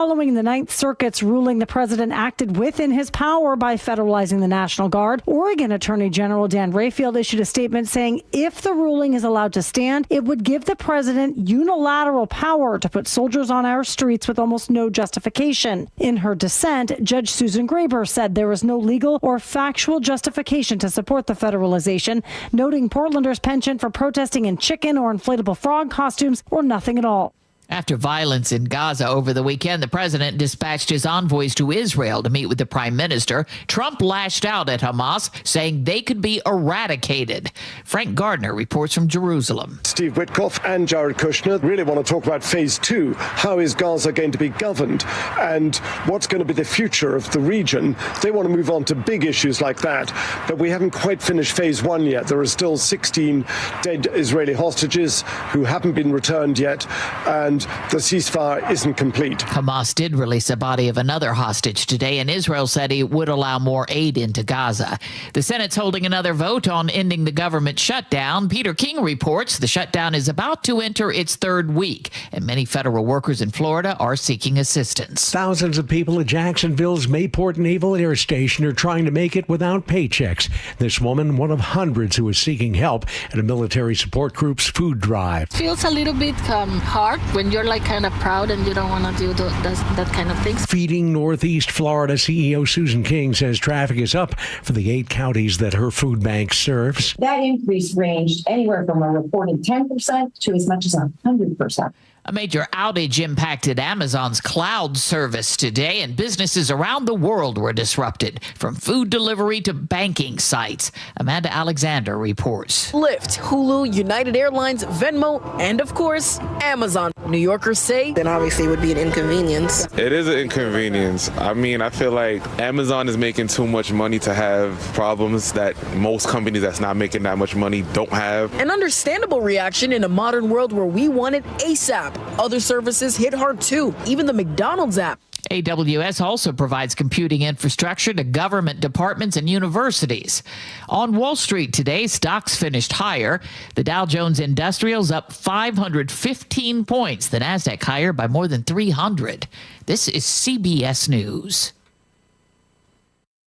Following the Ninth Circuit's ruling, the president acted within his power by federalizing the National Guard. Oregon Attorney General Dan Rayfield issued a statement saying if the ruling is allowed to stand, it would give the president unilateral power to put soldiers on our streets with almost no justification. In her dissent, Judge Susan Graber said there was no legal or factual justification to support the federalization, noting Portlanders' penchant for protesting in chicken or inflatable frog costumes or nothing at all. After violence in Gaza over the weekend, the president dispatched his envoys to Israel to meet with the prime minister. Trump lashed out at Hamas, saying they could be eradicated. Frank Gardner reports from Jerusalem. Steve Witkoff and Jared Kushner really want to talk about phase 2. How is Gaza going to be governed? And what's going to be the future of the region? They want to move on to big issues like that. But we haven't quite finished phase 1 yet. There are still 16 dead Israeli hostages who haven't been returned yet. And the ceasefire isn't complete. Hamas did release a body of another hostage today, and Israel said it would allow more aid into Gaza. The Senate's holding another vote on ending the government shutdown. Peter King reports the shutdown is about to enter its third week, and many federal workers in Florida are seeking assistance. Thousands of people at Jacksonville's Mayport Naval Air Station are trying to make it without paychecks. This woman, one of hundreds who is seeking help at a military support group's food drive. Feels a little bit hard when you're like kind of proud and you don't want to do that kind of things. Feeding Northeast Florida CEO Susan King says traffic is up for the 8 counties that her food bank serves. That increase ranged anywhere from a reported 10% to as much as 100%. A major outage impacted Amazon's cloud service today, and businesses around the world were disrupted, from food delivery to banking sites. Amanda Alexander reports. Lyft, Hulu, United Airlines, Venmo, and of course, Amazon. New Yorkers say then obviously it would be an inconvenience. It is an inconvenience. I mean, I feel like Amazon is making too much money to have problems that most companies that's not making that much money don't have. An understandable reaction in a modern world where we want it ASAP. Other services hit hard too, even the McDonald's app. AWS also provides computing infrastructure to government departments and universities. On Wall Street today, stocks finished higher. The Dow Jones Industrial's up 515 points. The Nasdaq higher by more than 300. This is CBS News.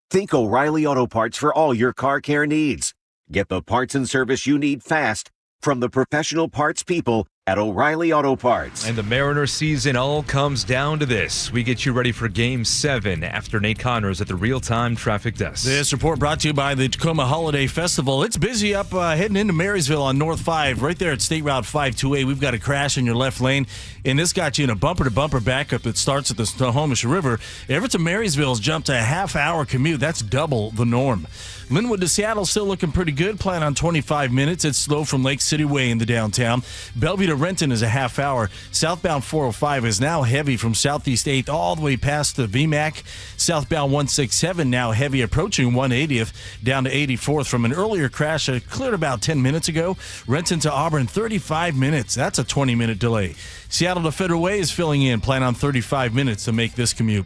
Think O'Reilly Auto Parts for all your car care needs. Get the parts and service you need fast from the professional parts people at O'Reilly Auto Parts. And the Mariners season all comes down to this. We get you ready for Game 7 after Nate Connors at the real-time traffic desk. This report brought to you by the Tacoma Holiday Festival. It's busy up heading into Marysville on North 5, right there at State Route 528. We've got a crash in your left lane, and this got you in a bumper-to-bumper backup that starts at the Snohomish River. Everett to Marysville's jumped to a half-hour commute. That's double the norm. Linwood to Seattle still looking pretty good. Plan on 25 minutes. It's slow from Lake City Way into downtown. Bellevue to Renton is a half hour. Southbound 405 is now heavy from Southeast 8th all the way past the VMAC. Southbound 167 now heavy approaching 180th down to 84th from an earlier crash that cleared about 10 minutes ago. Renton to Auburn, 35 minutes. That's a 20-minute delay. Seattle to Federal Way is filling in. Plan on 35 minutes to make this commute.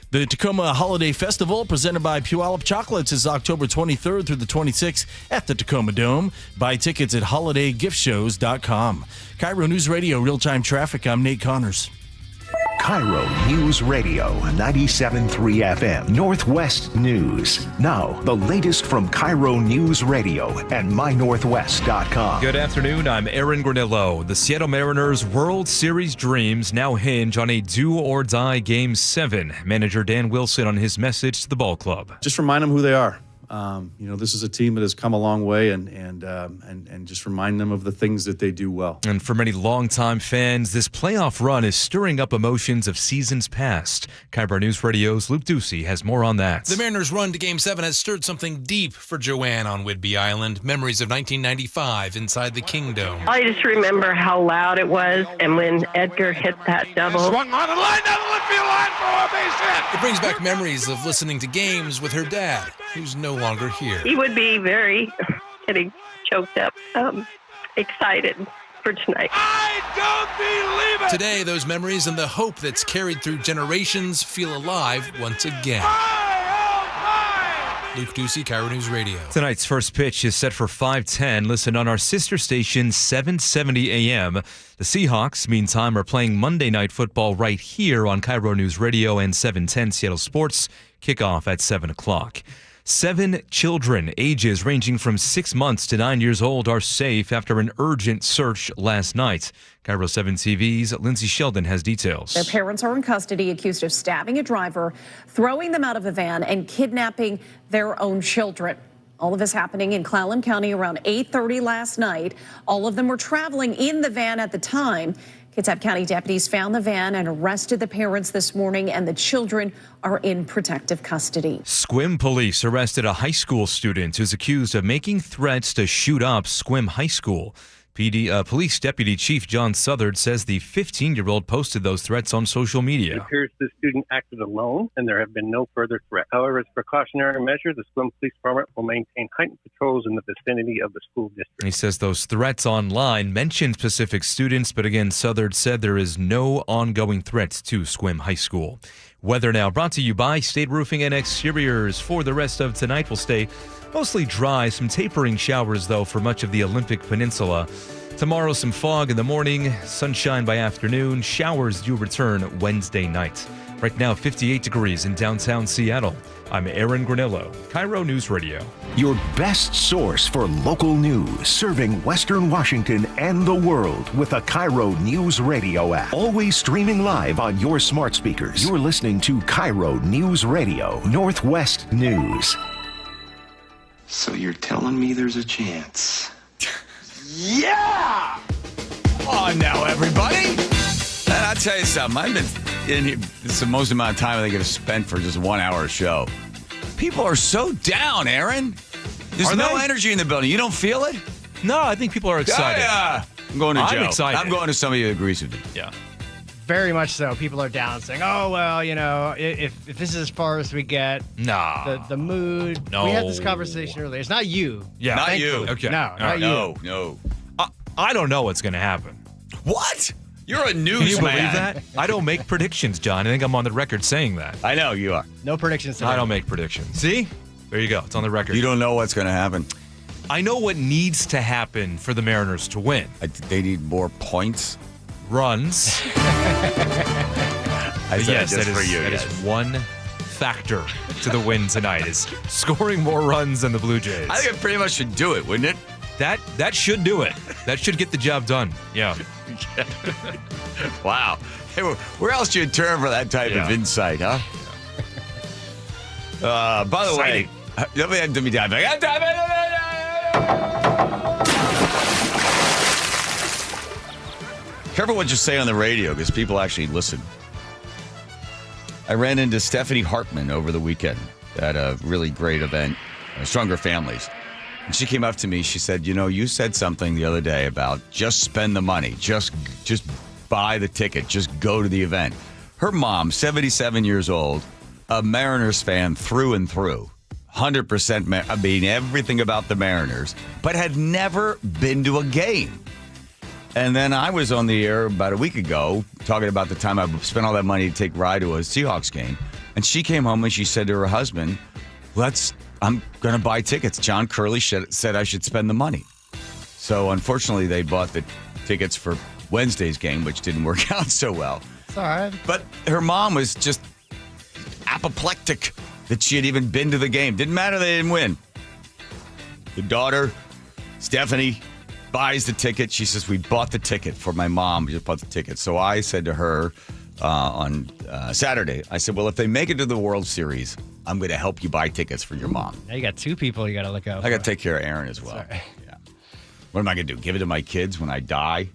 The Tacoma Holiday Festival, presented by Puyallup Chocolates, is October 23rd through the 26th at the Tacoma Dome. Buy tickets at holidaygift.shows.com. KIRO News Radio, real-time traffic. I'm Nate Connors. KIRO News Radio, 97.3 FM, Northwest News. Now, the latest from KIRO News Radio and mynorthwest.com. Good afternoon, I'm Aaron Granillo. The Seattle Mariners' World Series dreams now hinge on a do-or-die Game 7. Manager Dan Wilson on his message to the ball club. Just remind them who they are. This is a team that has come a long way, and just remind them of the things that they do well. And for many longtime fans, this playoff run is stirring up emotions of seasons past. KIRO News Radio's Luke Ducey has more on that. The Mariners' run to Game 7 has stirred something deep for Joanne on Whidbey Island. Memories of 1995 inside the Kingdome. I just remember how loud it was, and when Edgar hit that double. Swung on the line, down the left field line for a base hit. It brings back memories of listening to games with her dad, who's no longer here. He would be very getting choked up, excited for tonight. I don't believe it! Today, those memories and the hope that's carried through generations feel alive once again. Luke Ducey, KIRO News Radio. Tonight's first pitch is set for 5:10. Listen on our sister station, 770 AM. The Seahawks, meantime, are playing Monday Night Football right here on KIRO News Radio and 710 Seattle Sports. Kickoff at 7 o'clock. 7 children, ages ranging from 6 months to 9 years old, are safe after an urgent search last night. KIRO 7 TV's Lindsay Sheldon has details. Their parents are in custody, accused of stabbing a driver, throwing them out of a van, and kidnapping their own children. All of this happening in Clallam County around 8:30 last night. All of them were traveling in the van at the time. Kitsap County deputies found the van and arrested the parents this morning, and the children are in protective custody. Sequim police arrested a high school student who's accused of making threats to shoot up Sequim High School. Police Deputy Chief John Southard says the 15-year-old posted those threats on social media. It appears the student acted alone, and there have been no further threats. However, as a precautionary measure, the Sequim Police Department will maintain heightened patrols in the vicinity of the school district. He says those threats online mention specific students, but again, Southard said there is no ongoing threats to Sequim High School. Weather now brought to you by State Roofing and Exteriors. For the rest of tonight, we'll stay mostly dry. Some tapering showers, though, for much of the Olympic Peninsula. Tomorrow, some fog in the morning, sunshine by afternoon. Showers do return Wednesday night. Right now, 58 degrees in downtown Seattle. I'm Aaron Granillo, KIRO News Radio. Your best source for local news, serving Western Washington and the world with a KIRO News Radio app. Always streaming live on your smart speakers. You're listening to KIRO News Radio, Northwest News. So you're telling me there's a chance? Yeah! Come on now, everybody. And I'll tell you something. I've been in here. This is the most amount of time I think I've spent for just a 1 hour show. People are so down, Aaron. There's no energy in the building. You don't feel it? No, I think people are excited. I'm going to Joe. I'm excited. I'm going to somebody who agrees with me. Yeah. Very much so. People are down, saying, "Oh well, you know, if this is as far as we get, the mood." No. We had this conversation earlier. It's not you. Yeah, not you. Okay. No, not you. No. I don't know what's going to happen. What? You're a newsman. Can you believe that? I don't make predictions, John. I think I'm on the record saying that. I know you are. No predictions today. I don't make predictions. See? There you go. It's on the record. You don't know what's going to happen. I know what needs to happen for the Mariners to win. They need more points. Runs. Yes, that is one factor to the win tonight, is scoring more runs than the Blue Jays. I think it pretty much should do it, wouldn't it? That should do it. That should get the job done. Yeah. Wow. Hey, where else do you turn for that type of insight, huh? By the way, let me dive back. Careful what you say on the radio, because people actually listen. I ran into Stephanie Hartman over the weekend at a really great event, Stronger Families. And she came up to me. She said, "You know, you said something the other day about just spend the money, just buy the ticket, just go to the event." Her mom, 77 years old, a Mariners fan through and through, 100%. I mean, everything about the Mariners, but had never been to a game. And then I was on the air about a week ago talking about the time I spent all that money to take a ride to a Seahawks game. And she came home and she said to her husband, I'm going to buy tickets. John Curley said I should spend the money. So unfortunately, they bought the tickets for Wednesday's game, which didn't work out so well. It's all right. But her mom was just apoplectic that she had even been to the game. Didn't matter they didn't win. The daughter, Stephanie, buys the ticket. She says, "We bought the ticket for my mom. We just bought the ticket." So I said to her on Saturday, I said, "Well, if they make it to the World Series, I'm going to help you buy tickets for your mom." Now you got two people you got to look out for. I got to take care of Aaron as well. Sorry. Yeah. What am I going to do? Give it to my kids when I die?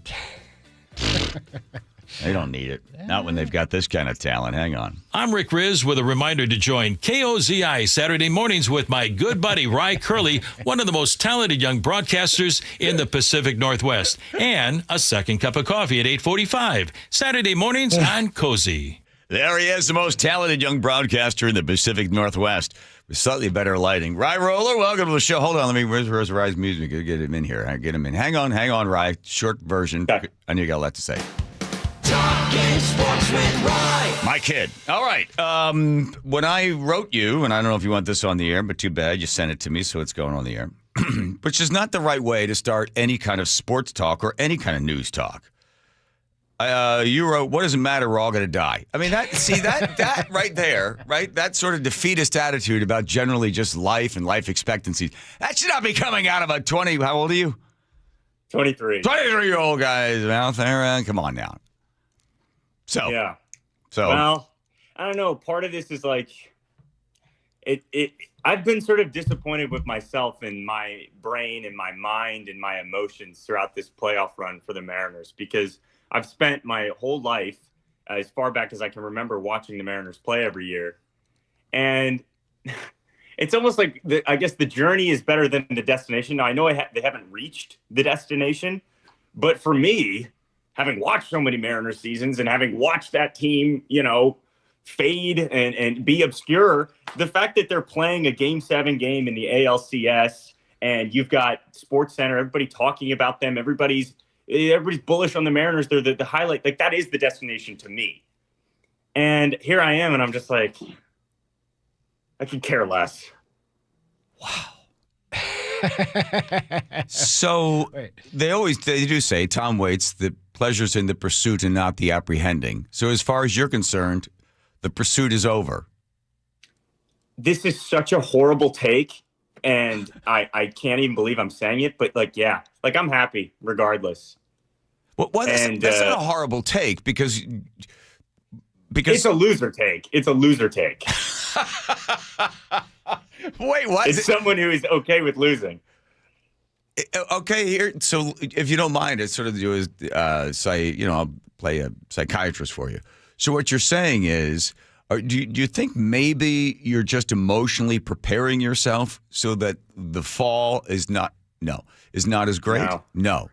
They don't need it. Not when they've got this kind of talent. Hang on. I'm Rick Riz with a reminder to join KOZI Saturday mornings with my good buddy Ry Curley, one of the most talented young broadcasters in the Pacific Northwest, and a second cup of coffee at 8:45 Saturday mornings on Cozy. There he is, the most talented young broadcaster in the Pacific Northwest with slightly better lighting. Ry Roller, welcome to the show. Hold on, where's Ry's music? Get him in here. Get him in. Hang on, Ry. Short version. I know you got a lot to say. Talk Talking sports with Rye. My kid. All right. When I wrote you, and I don't know if you want this on the air, but too bad, you sent it to me, so it's going on the air, which is not the right way to start any kind of sports talk or any kind of news talk. You wrote, "What does it matter? We're all going to die." I mean, that right there, right? That sort of defeatist attitude about generally just life and life expectancy. That should not be coming out of a 20. How old are you? 23. 23-year-old guy's mouth there. Come on now. So yeah. So well, I don't know. Part of this is like I've been sort of disappointed with myself and my brain and my mind and my emotions throughout this playoff run for the Mariners, because I've spent my whole life, as far back as I can remember, watching the Mariners play every year. And it's almost like, I guess the journey is better than the destination. Now, I know they haven't reached the destination, but for me, having watched so many Mariners seasons and having watched that team, fade and be obscure, the fact that they're playing a Game 7 game in the ALCS and you've got SportsCenter, everybody talking about them, everybody's bullish on the Mariners. They're the highlight. Like, that is the destination to me. And here I am, and I'm just like, I could care less. Wow. So they do say, Tom Waits, the pleasure's in the pursuit and not the apprehending. So as far as you're concerned, the pursuit is over. This is such a horrible take, and I can't even believe I'm saying it, but I'm happy regardless. Well, that's not a horrible take because it's a loser take. It's a loser take. Wait, what? It's someone who is okay with losing. Okay, here. So if you don't mind, it's sort of do is I'll play a psychiatrist for you. So what you're saying is, do you think maybe you're just emotionally preparing yourself so that the fall is not as great? No.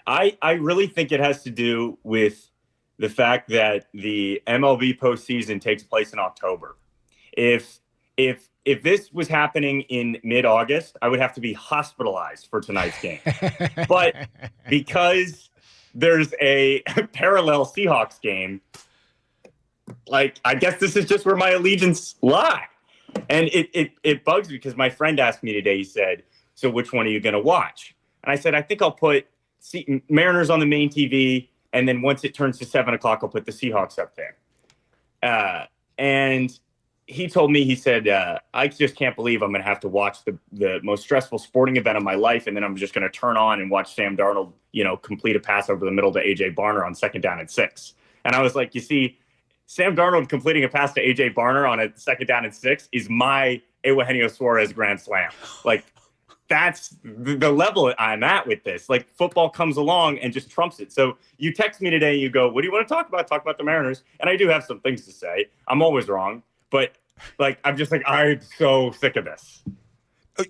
I really think it has to do with the fact that the MLB postseason takes place in October. If this was happening in mid-August, I would have to be hospitalized for tonight's game. But because there's a parallel Seahawks game, I guess this is just where my allegiance lie. And it bugs me because my friend asked me today, he said, "So which one are you going to watch?" And I said, "I think I'll put Mariners on the main TV, and then once it turns to 7 o'clock, I'll put the Seahawks up there." And he told me, he said, "I just can't believe I'm going to have to watch the most stressful sporting event of my life, and then I'm just going to turn on and watch Sam Darnold, complete a pass over the middle to A.J. Barner on 2nd down and 6. And I was like, you see, Sam Darnold completing a pass to A.J. Barner on a 2nd down and 6 is my Eugenio Suarez grand slam. That's the level I'm at with this. Football comes along and just trumps it. So you text me today, you go, "What do you want to talk about?" Talk about the Mariners. And I do have some things to say. I'm always wrong. But I'm just I'm so sick of this.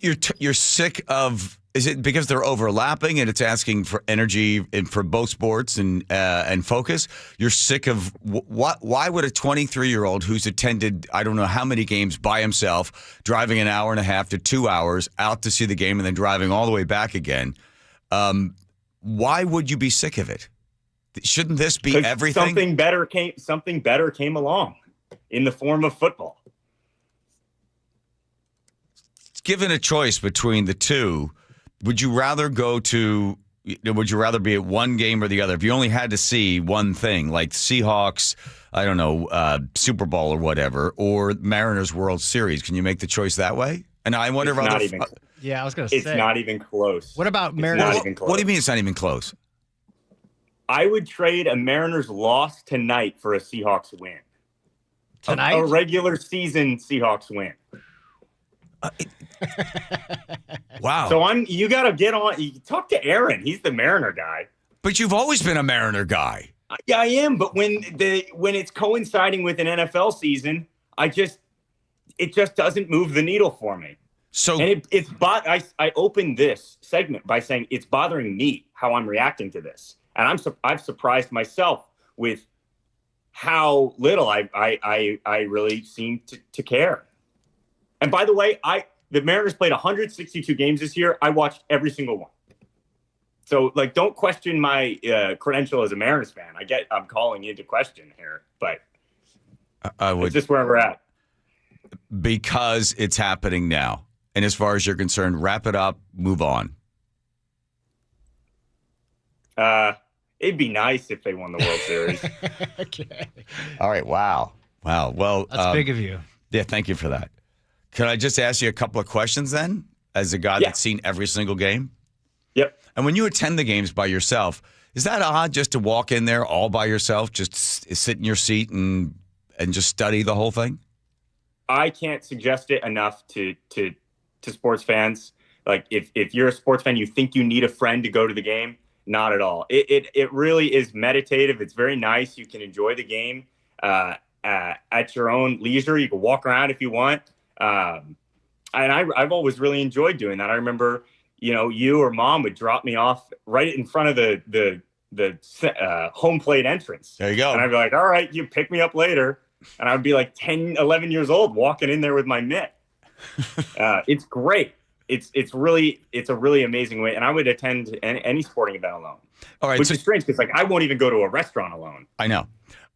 You're sick of, is it because they're overlapping and it's asking for energy for both sports and focus? You're sick of why would a 23-year-old who's attended I don't know how many games by himself, driving an hour and a half to 2 hours out to see the game and then driving all the way back again, why would you be sick of it? Shouldn't this be everything? Something better came along in the form of football. Given a choice between the two, would you rather be at one game or the other? If you only had to see one thing, like Seahawks, I don't know, Super Bowl or whatever, or Mariners World Series, can you make the choice that way? And I wonder if I was going to say. It's not even close. What about Mariners? What do you mean it's not even close? I would trade a Mariners loss tonight for a Seahawks win. Tonight? A regular season Seahawks win. Wow. So you got to get on. You talk to Aaron. He's the Mariner guy. But you've always been a Mariner guy. Yeah, I am. But when it's coinciding with an NFL season, it just doesn't move the needle for me. So and I opened this segment by saying it's bothering me how I'm reacting to this, and I've surprised myself with how little I really seem to care. And by the way, the Mariners played 162 games this year. I watched every single one. So, like, don't question my credential as a Mariners fan. I'm calling into question here, but it's just where we're at. Because it's happening now. And as far as you're concerned, wrap it up, move on. It'd be nice if they won the World Series. Okay. All right. Wow. Well, That's big of you. Yeah, thank you for that. Can I just ask you a couple of questions then, as a guy that's seen every single game? Yep. And when you attend the games by yourself, is that odd just to walk in there all by yourself, just sit in your seat and just study the whole thing? I can't suggest it enough to sports fans. Like, if you're a sports fan, you think you need a friend to go to the game. Not at all. It really is meditative. It's very nice. You can enjoy the game at your own leisure. You can walk around if you want. And I've always really enjoyed doing that. I remember, you or mom would drop me off right in front of the home plate entrance. There you go. And I'd be like, all right, you pick me up later. And I'd be like 10, 11 years old walking in there with my mitt. It's great. It's a really amazing way. And I would attend any sporting event alone. All right. Which is strange because, like, I won't even go to a restaurant alone. I know.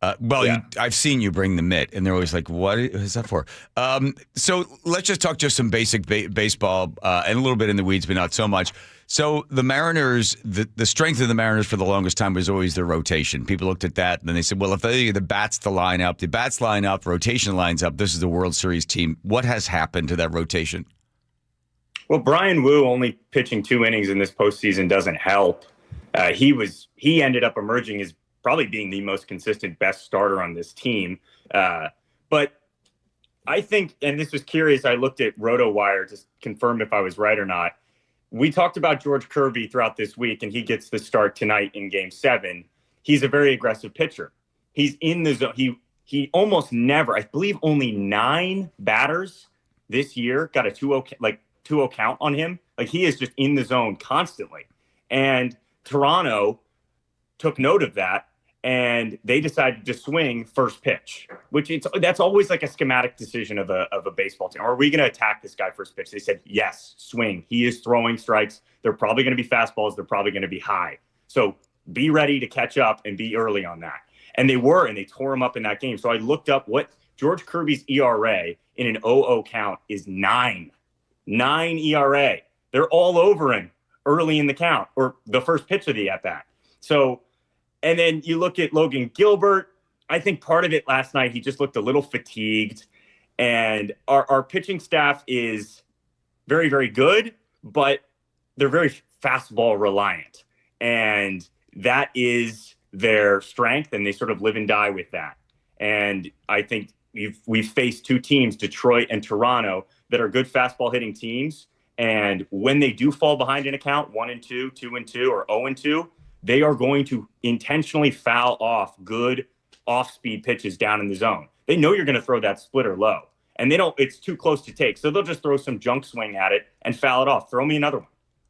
I've seen you bring the mitt, and they're always like, what is that for? So let's just talk just some basic baseball and a little bit in the weeds, but not so much. So the Mariners, the strength of the Mariners for the longest time was always their rotation. People looked at that, and then they said, well, if the bats line up, rotation lines up, this is the World Series team. What has happened to that rotation? Well, Brian Wu only pitching 2 innings in this postseason doesn't help. He ended up emerging as probably being the most consistent, best starter on this team. But I think, and this was curious, I looked at RotoWire to confirm if I was right or not. We talked about George Kirby throughout this week, and he gets the start tonight in Game 7. He's a very aggressive pitcher. He's in the zone. He almost never, I believe only 9 batters this year got a 2-0 count on him. Like, he is just in the zone constantly. And Toronto took note of that, and they decided to swing first pitch, that's always like a schematic decision of a baseball team. Are we going to attack this guy first pitch? They said, yes, swing. He is throwing strikes. They're probably going to be fastballs. They're probably going to be high. So be ready to catch up and be early on that. And they were, and they tore him up in that game. So I looked up what George Kirby's ERA in an 0-0 count is 9. 9 ERA. They're all over him early in the count or the first pitch of the at-bat. So, and then you look at Logan Gilbert. I think part of it last night, he just looked a little fatigued. And our pitching staff is very, very good, but they're very fastball reliant. And that is their strength, and they sort of live and die with that. And I think we've faced 2 teams, Detroit and Toronto, that are good fastball hitting teams. And when they do fall behind in a count, 1-2, 2-2, or 0-2, they are going to intentionally foul off good off-speed pitches down in the zone. They know you're going to throw that splitter low, and it's too close to take. So they'll just throw some junk swing at it and foul it off. Throw me another one.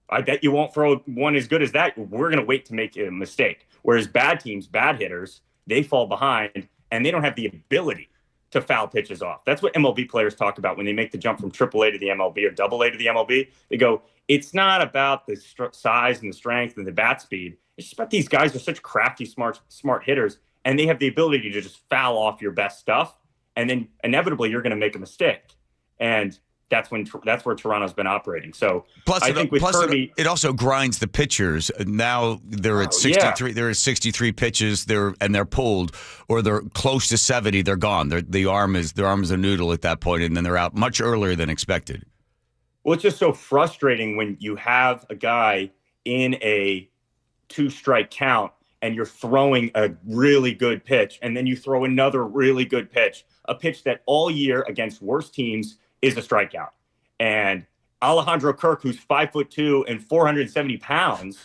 I bet you won't throw one as good as that. We're going to wait to make a mistake. Whereas bad teams, bad hitters, they fall behind, and they don't have the ability to foul pitches off. That's what MLB players talk about when they make the jump from AAA to the MLB or AA to the MLB. They go, it's not about the size and the strength and the bat speed. It's just about these guys are such crafty, smart hitters, and they have the ability to just foul off your best stuff, and then inevitably you're going to make a mistake. And that's where Toronto's been operating. So I think with Kirby, it also grinds the pitchers. Now they're at 63. Yeah. They're at 63 pitches. They're pulled, or they're close to 70. They're gone. Their arm is a noodle at that point, and then they're out much earlier than expected. Well, it's just so frustrating when you have a guy in a 2-strike count and you're throwing a really good pitch, and then you throw another really good pitch, a pitch that all year against worse teams is a strikeout. And Alejandro Kirk, who's 5'2" and 470 pounds,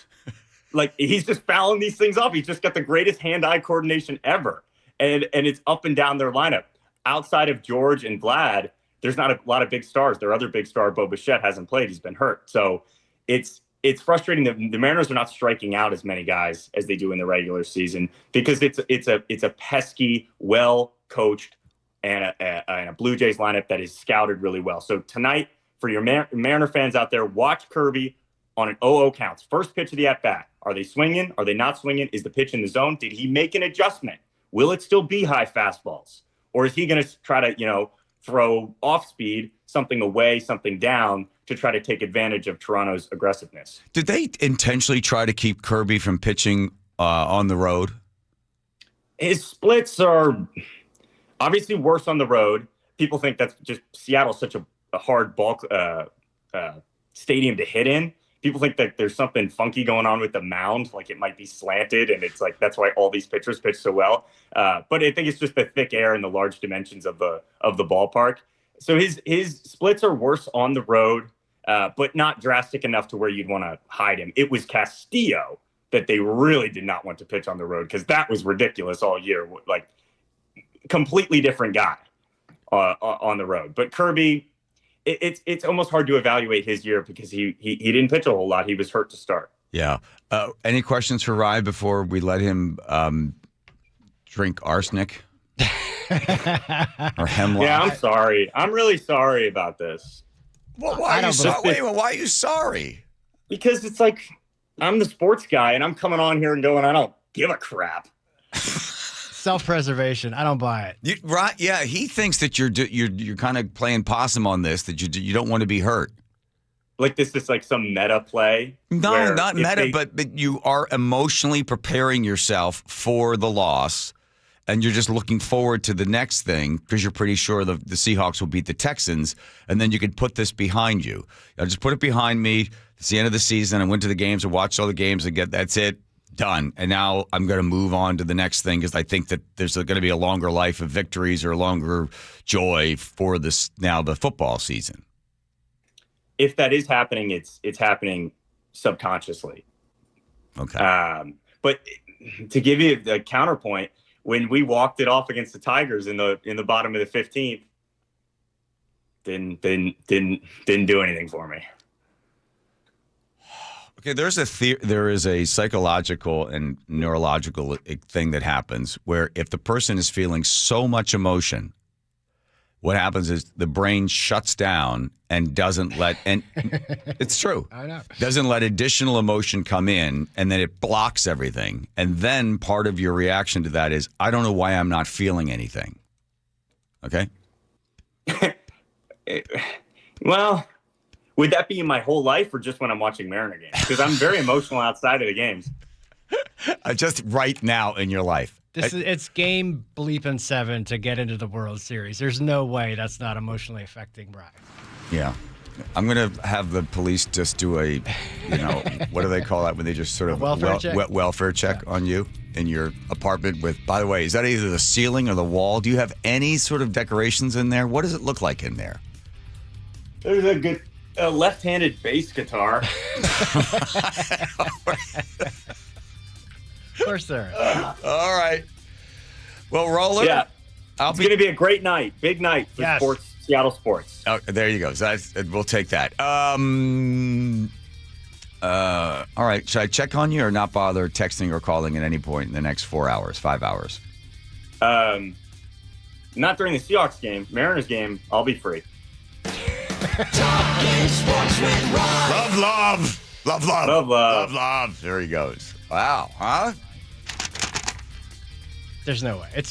like, he's just fouling these things off. He's just got the greatest hand-eye coordination ever. And it's up and down their lineup. Outside of George and Vlad, there's not a lot of big stars. Their other big star, Bo Bichette, hasn't played. He's been hurt. So it's frustrating that the Mariners are not striking out as many guys as they do in the regular season, because it's a pesky, well-coached, and a Blue Jays lineup that is scouted really well. So tonight, for your Mariner fans out there, watch Kirby, on an 0-0 counts. First pitch of the at-bat. Are they swinging? Are they not swinging? Is the pitch in the zone? Did he make an adjustment? Will it still be high fastballs? Or is he going to try to, throw off speed, something away, something down to try to take advantage of Toronto's aggressiveness? Did they intentionally try to keep Kirby from pitching on the road? His splits are obviously worse on the road. People think that's just Seattle's such a hard ball stadium to hit in. People think that there's something funky going on with the mound, like it might be slanted, and it's like that's why all these pitchers pitch so well. But I think it's just the thick air and the large dimensions of the ballpark. So his splits are worse on the road, but not drastic enough to where you'd want to hide him. It was Castillo that they really did not want to pitch on the road because that was ridiculous all year. Like completely different guy on the road. But Kirby, it's almost hard to evaluate his year because he didn't pitch a whole lot. He was hurt to start. Yeah. Any questions for Rye before we let him drink arsenic or hemlock? Yeah, I'm sorry. I'm really sorry about this. Well, why are you sorry? Because it's like I'm the sports guy and I'm coming on here and going, I don't give a crap. Self-preservation. I don't buy it. Right? Yeah, he thinks that you're kind of playing possum on this. That you don't want to be hurt. Like this is like some meta play. No, not meta, but you are emotionally preparing yourself for the loss, and you're just looking forward to the next thing because you're pretty sure the Seahawks will beat the Texans, and then you can put this behind you. I'll just put it behind me. It's the end of the season. I went to the games and watched all the games and that's it. Done. And now I'm going to move on to the next thing because I think that there's going to be a longer life of victories or longer joy for the football season. If that is happening, it's happening subconsciously. Okay. But to give you the counterpoint, when we walked it off against the Tigers in the bottom of the 15th, didn't do anything for me. Okay, there is a psychological and neurological thing that happens where if the person is feeling so much emotion, what happens is the brain shuts down and doesn't let, and it's true, I know, doesn't let additional emotion come in, and then it blocks everything. And then part of your reaction to that is, I don't know why I'm not feeling anything. Okay? Well, would that be my whole life or just when I'm watching Mariner games? Because I'm very emotional outside of the games. Just right now in your life. It's game bleeping 7 to get into the World Series. There's no way that's not emotionally affecting Brian. Yeah. I'm going to have the police just do a, what do they call that when they just sort of welfare check on you in your apartment with, by the way, is that either the ceiling or the wall? Do you have any sort of decorations in there? What does it look like in there? There's a good left-handed bass guitar. Of course there is. All right. Well, Roller. Yeah. It's going to be a great night. Big night for sports, Seattle sports. Oh, there you go. So we'll take that. All right. Should I check on you or not bother texting or calling at any point in the next 4 hours, 5 hours? Not during the Seahawks game. Mariners game, I'll be free. Talking sports with Ryan. Love. There he goes. Wow. Huh? There's no way. It's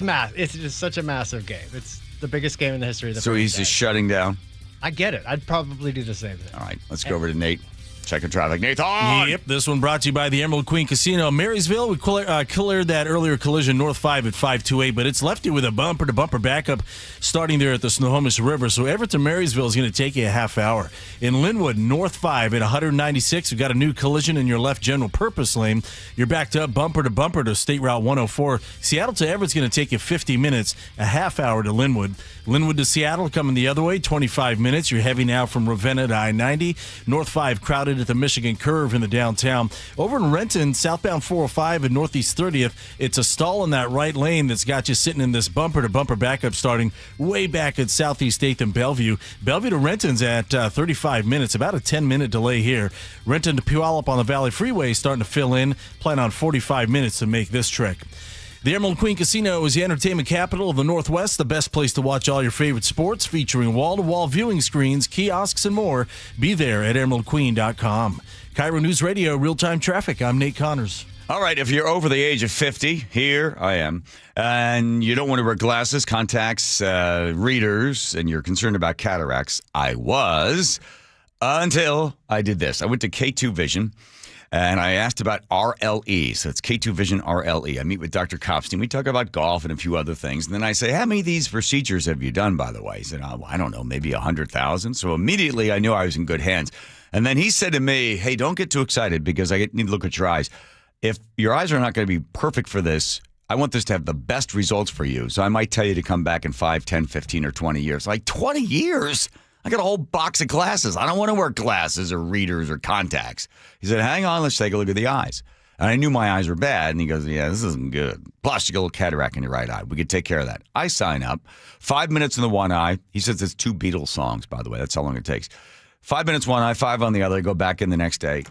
just such a massive game. It's the biggest game in the history of the So he's just shutting down? I get it. I'd probably do the same thing. All right. Let's go over to Nate. Checking traffic. Nathan! Yep, this one brought to you by the Emerald Queen Casino. Marysville, we cleared that earlier collision north 5 at 528, but it's left you with a bumper-to-bumper backup starting there at the Snohomish River. So Everett to Marysville is going to take you a half hour. In Linwood, north 5 at 196, we've got a new collision in your left general purpose lane. You're backed up bumper-to-bumper to State Route 104. Seattle to Everett's going to take you 50 minutes, a half hour to Linwood. Linwood to Seattle coming the other way, 25 minutes. You're heavy now from Ravenna to I-90. North 5 crowded at the Michigan Curve in the downtown. Over in Renton, southbound 405 and Northeast 30th, it's a stall in that right lane that's got you sitting in this bumper-to-bumper backup starting way back at Southeast 8th and Bellevue. Bellevue to Renton's at 35 minutes, about a 10-minute delay here. Renton to Puyallup on the Valley Freeway starting to fill in. Plan on 45 minutes to make this trek. The Emerald Queen Casino is the entertainment capital of the Northwest, the best place to watch all your favorite sports, featuring wall-to-wall viewing screens, kiosks, and more. Be there at emeraldqueen.com. KIRO News Radio, real-time traffic. I'm Nate Connors. All right, if you're over the age of 50, here I am, and you don't want to wear glasses, contacts, readers, and you're concerned about cataracts, I was, until I did this. I went to K2 Vision, and I asked about RLE. So it's K2 Vision RLE. I meet with Dr. Kopstein. We talk about golf and a few other things. And then I say, how many of these procedures have you done, by the way? He said, oh, I don't know, maybe 100,000. So immediately I knew I was in good hands. And then he said to me, hey, don't get too excited because I need to look at your eyes. If your eyes are not going to be perfect for this, I want this to have the best results for you. So I might tell you to come back in 5, 10, 15, or 20 years. Like 20 years? I got a whole box of glasses. I don't want to wear glasses or readers or contacts. He said, hang on, let's take a look at the eyes. And I knew my eyes were bad. And he goes, yeah, this isn't good. Plus, you got a little cataract in your right eye. We could take care of that. I sign up. 5 minutes in the one eye. He says it's 2 Beatles songs, by the way. That's how long it takes. 5 minutes one eye, 5 on the other. I go back in the next day.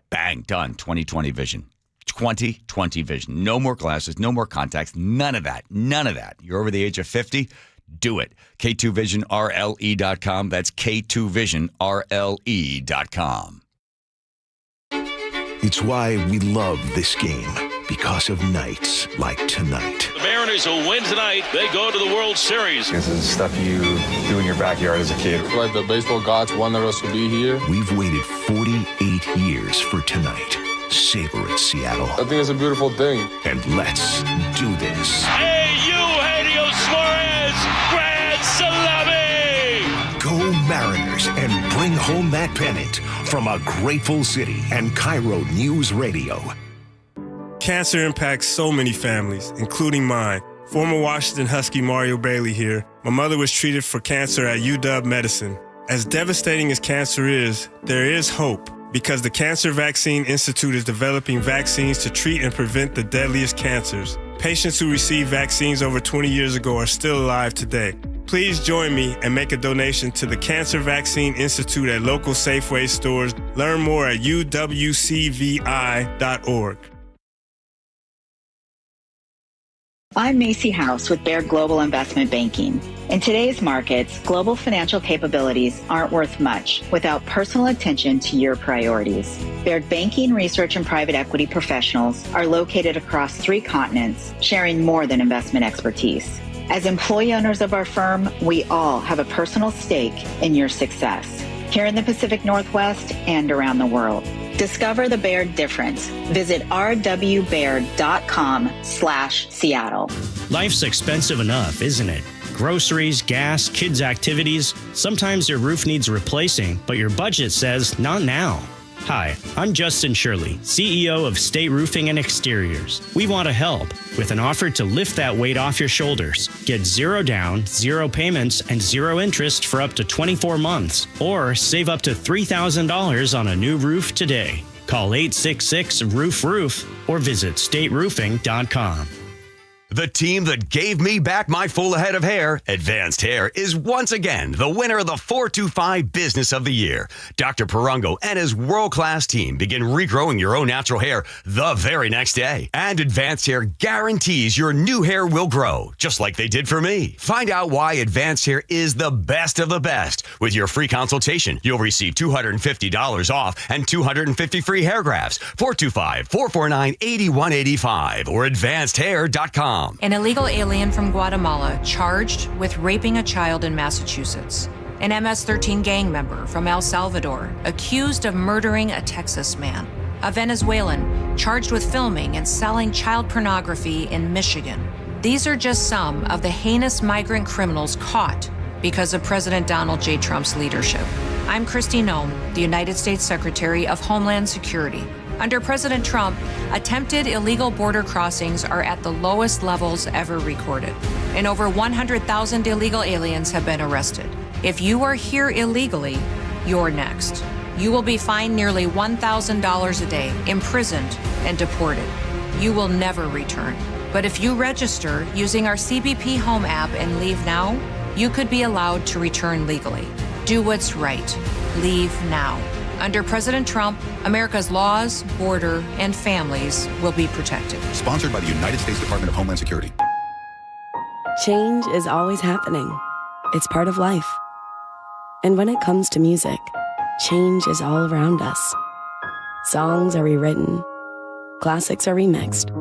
Bang, done. 20/20 vision. 20/20 vision. No more glasses, no more contacts, none of that. None of that. You're over the age of 50, do it. K2VisionRLE.com. That's K2VisionRLE.com. It's why we love this game, because of nights like tonight. The Mariners will win tonight. They go to the World Series. This is stuff you do in your backyard as a kid. Like the baseball gods wanted us to be here. We've waited 48 years for tonight. Savor it, Seattle. I think it's a beautiful thing. And let's do this. Hey, Eugenio Suarez, grand salami! Go Mariners and bring home that pennant from a grateful city and KIRO News Radio. Cancer impacts so many families, including mine. Former Washington Husky Mario Bailey here. My mother was treated for cancer at UW Medicine. As devastating as cancer is, there is hope. Because the Cancer Vaccine Institute is developing vaccines to treat and prevent the deadliest cancers. Patients who received vaccines over 20 years ago are still alive today. Please join me and make a donation to the Cancer Vaccine Institute at local Safeway stores. Learn more at uwcvi.org. I'm Macy House with Baird Global Investment Banking. In today's markets, global financial capabilities aren't worth much without personal attention to your priorities. Baird Banking, Research, and Private Equity professionals are located across 3 continents, sharing more than investment expertise. As employee owners of our firm, we all have a personal stake in your success, here in the Pacific Northwest and around the world. Discover the Baird difference. Visit rwbaird.com/Seattle. Life's expensive enough, isn't it? Groceries, gas, kids' activities. Sometimes your roof needs replacing, but your budget says not now. Hi, I'm Justin Shirley, CEO of State Roofing and Exteriors. We want to help with an offer to lift that weight off your shoulders. Get 0 down, 0 payments, and 0 interest for up to 24 months. Or save up to $3,000 on a new roof today. Call 866-ROOF-ROOF or visit stateroofing.com. The team that gave me back my full head of hair, Advanced Hair, is once again the winner of the 425 Business of the Year. Dr. Parango and his world-class team begin regrowing your own natural hair the very next day. And Advanced Hair guarantees your new hair will grow, just like they did for me. Find out why Advanced Hair is the best of the best. With your free consultation, you'll receive $250 off and 250 free hair grafts. 425-449-8185 or advancedhair.com. An illegal alien from Guatemala charged with raping a child in Massachusetts. An MS-13 gang member from El Salvador accused of murdering a Texas man. A Venezuelan charged with filming and selling child pornography in Michigan. These are just some of the heinous migrant criminals caught because of President Donald J. Trump's leadership. I'm Kristi Noem, the United States Secretary of Homeland Security. Under President Trump, attempted illegal border crossings are at the lowest levels ever recorded, and over 100,000 illegal aliens have been arrested. If you are here illegally, you're next. You will be fined nearly $1,000 a day, imprisoned, and deported. You will never return. But if you register using our CBP Home app and leave now, you could be allowed to return legally. Do what's right. Leave now. Under President Trump, America's laws, border, and families will be protected. Sponsored by the United States Department of Homeland Security. Change is always happening. It's part of life. And when it comes to music, change is all around us. Songs are rewritten. Classics are remixed.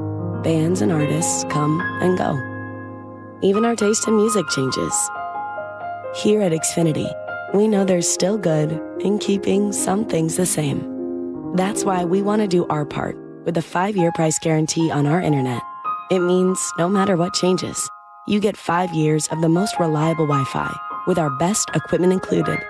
Bands and artists come and go. Even our taste in music changes. Here at Xfinity, we know there's still good in keeping some things the same. That's why we want to do our part with a 5-year price guarantee on our internet. It means no matter what changes, you get 5 years of the most reliable Wi-Fi with our best equipment included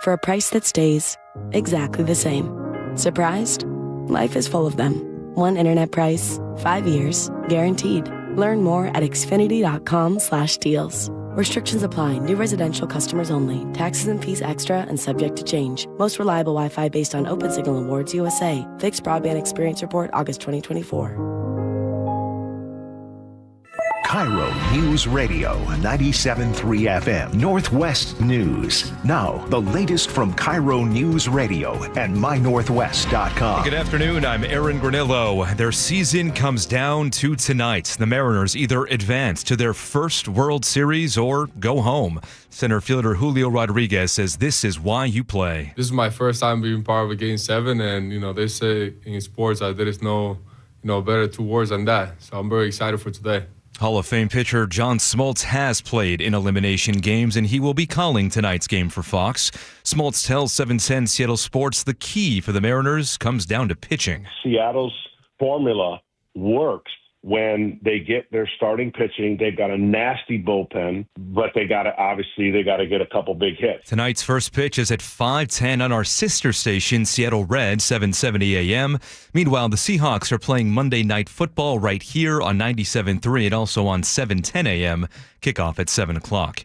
for a price that stays exactly the same. Surprised? Life is full of them. One internet price, 5 years, guaranteed. Learn more at xfinity.com/deals. Restrictions apply. New residential customers only. Taxes and fees extra and subject to change. Most reliable Wi-Fi based on Open Signal Awards USA. Fixed Broadband Experience Report, August 2024. KIRO News Radio 97.3 FM Northwest News. Now, the latest from KIRO News Radio and mynorthwest.com. Good afternoon. I'm Aaron Granillo. Their season comes down to tonight. The Mariners either advance to their first World Series or go home. Center fielder Julio Rodriguez says this is why you play. This is my first time being part of a Game 7, and, they say in sports that there is no, better 2 words than that. So I'm very excited for today. Hall of Fame pitcher John Smoltz has played in elimination games, and he will be calling tonight's game for Fox. Smoltz tells 710 Seattle Sports the key for the Mariners comes down to pitching. Seattle's formula works when they get their starting pitching. They've got a nasty bullpen, but they got to get a couple big hits. Tonight's first pitch is at 5:10 on our sister station, Seattle Red, 770 a.m. Meanwhile, the Seahawks are playing Monday Night Football right here on 97.3 and also on 7:10 a.m. Kickoff at 7 o'clock.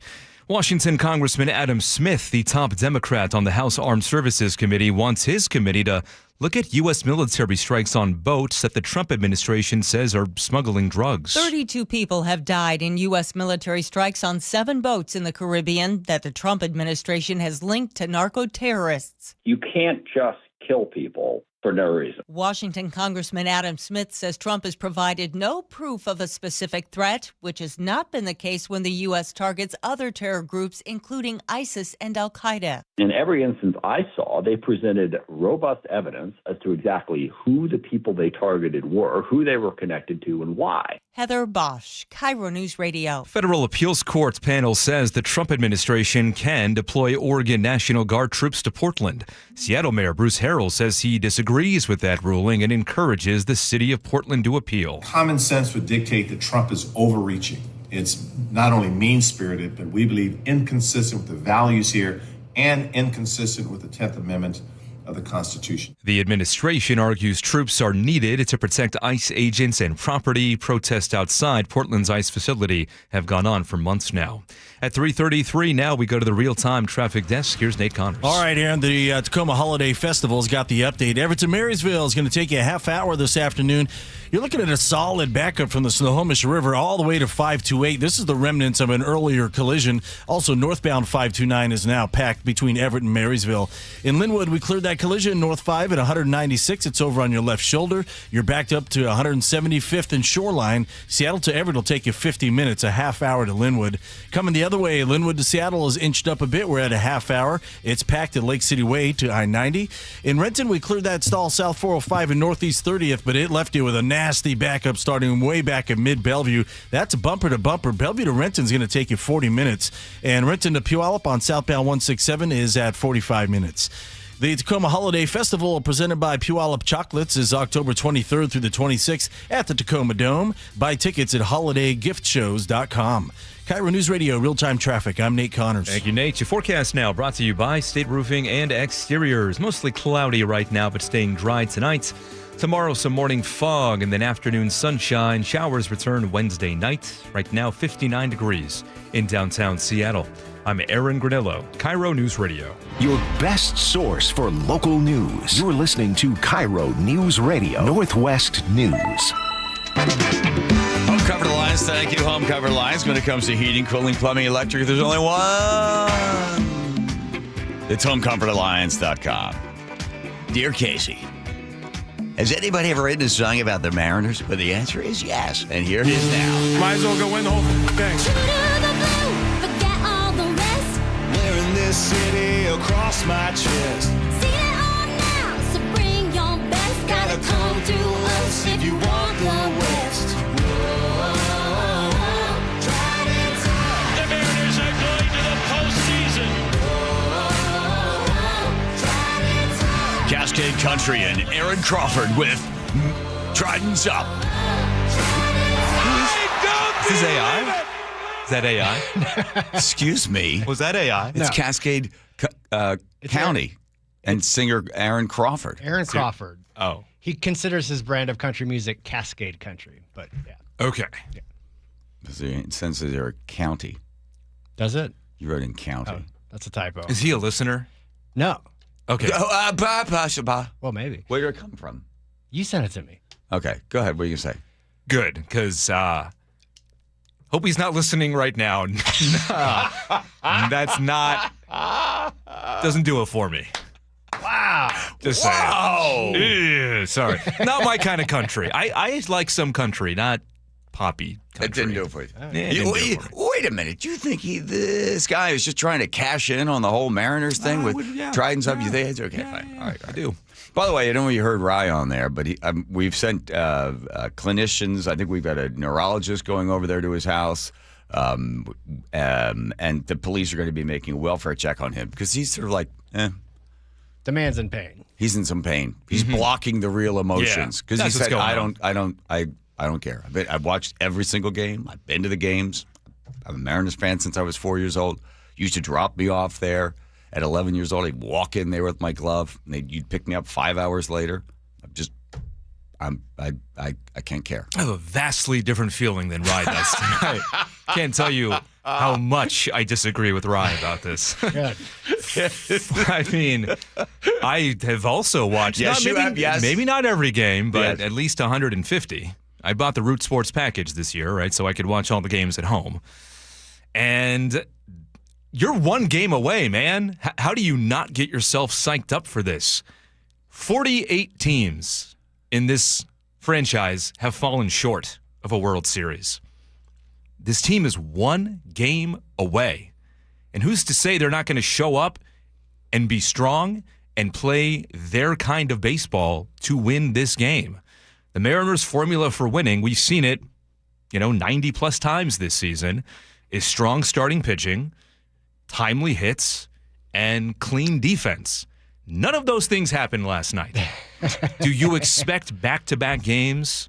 Washington Congressman Adam Smith, the top Democrat on the House Armed Services Committee, wants his committee to look at U.S. military strikes on boats that the Trump administration says are smuggling drugs. 32 people have died in U.S. military strikes on 7 boats in the Caribbean that the Trump administration has linked to narco-terrorists. You can't just kill people for no reason. Washington Congressman Adam Smith says Trump has provided no proof of a specific threat, which has not been the case when the U.S. targets other terror groups, including ISIS and al-Qaeda. In every instance I saw, they presented robust evidence as to exactly who the people they targeted were, who they were connected to, and why. Heather Bosch, KIRO News Radio. Federal Appeals Court panel says the Trump administration can deploy Oregon National Guard troops to Portland. Seattle Mayor Bruce Harrell says he disagrees with that ruling and encourages the city of Portland to appeal. Common sense would dictate that Trump is overreaching. It's not only mean-spirited, but we believe inconsistent with the values here and inconsistent with the 10th Amendment of the Constitution. The administration argues troops are needed to protect ICE agents and property. Protests outside Portland's ICE facility have gone on for months now. At 3:33 now, we go to the real-time traffic desk. Here's Nate Connors. All right, Aaron, the Tacoma Holiday Festival's got the update. Everett Marysville is going to take you a half hour this afternoon. You're looking at a solid backup from the Snohomish River all the way to 528. This is the remnants of an earlier collision. Also, northbound 529 is now packed between Everett and Marysville. In Linwood, we cleared that collision north 5 at 196. It's over on your left shoulder. You're backed up to 175th and Shoreline. Seattle to Everett will take you 50 minutes, a half hour to Linwood. Coming the other way, Linwood to Seattle is inched up a bit. We're at a half hour. It's packed at Lake City Way to I-90. In Renton, we cleared that stall south 405 and northeast 30th, but it left you with a nasty backup starting way back at mid-Bellevue. That's bumper to bumper. Bellevue to Renton's going to take you 40 minutes. And Renton to Puyallup on southbound 167 is at 45 minutes. The Tacoma Holiday Festival, presented by Puyallup Chocolates, is October 23rd through the 26th at the Tacoma Dome. Buy tickets at holidaygiftshows.com. KIRO News Radio, real-time traffic. I'm Nate Connors. Thank you, Nate. Your forecast now brought to you by State Roofing and Exteriors. Mostly cloudy right now, but staying dry tonight. Tomorrow, some morning fog and then afternoon sunshine. Showers return Wednesday night. Right now, 59 degrees in downtown Seattle. I'm Aaron Granillo, KIRO News Radio. Your best source for local news. You're listening to KIRO News Radio, Northwest News. Home Covered Alliance, thank you. Home Covered Alliance. When it comes to heating, cooling, plumbing, electric, there's only one. It's HomeComfortAlliance.com. Dear Casey, has anybody ever written a song about the Mariners? Well, the answer is yes. And here it is now. Might as well go win the whole thing. Wearing this city across my chest. Gotta come to us if you want the West. The Mariners are going to the postseason. Cascade Country and Aaron Crawford with Trident's Up. Is this AI? Is that AI? Excuse me. Was that AI? It's Cascade County and singer Aaron Crawford. Aaron Crawford. Oh. He considers his brand of country music Cascade Country, but yeah. Okay. Yeah. It says they're a county. Does it? You wrote in county. Oh, that's a typo. Is he a listener? No. Okay. Well, maybe. Where did it come from? You sent it to me. Okay, go ahead. What are you going to say? Good, because hope he's not listening right now. That's not, doesn't do it for me. Wow. Just saying. Sorry. Not my kind of country. I like some country, not poppy country. It didn't do it for you. Wait a minute. You think this guy is just trying to cash in on the whole Mariners thing with Trident's Up? You think it's okay? Fine. All right. I do. By the way, I don't know if you heard Rye on there, but we've sent clinicians. I think we've got a neurologist going over there to his house. And the police are going to be making a welfare check on him because he's sort of like, The man's in pain. He's in some pain. He's blocking the real emotions because he said, I don't care. I've watched every single game. I've been to the games. I'm a Mariners fan since I was 4 years old. Used to drop me off there at 11 years old. I'd walk in there with my glove, and you'd pick me up 5 hours later. I can't care. I have a vastly different feeling than Rye does tonight. Can't tell you how much I disagree with Rye about this. Good. I mean, I have also watched. Yes, you have. Yes. Maybe not every game, but at least 150. I bought the Root Sports package this year, right, so I could watch all the games at home. And you're one game away, man. How do you not get yourself psyched up for this? 48 teams in this franchise have fallen short of a World Series. This team is one game away. And who's to say they're not going to show up and be strong and play their kind of baseball to win this game? The Mariners' formula for winning, we've seen it, 90 plus times this season, is strong starting pitching, timely hits, and clean defense. None of those things happened last night. Do you expect back-to-back games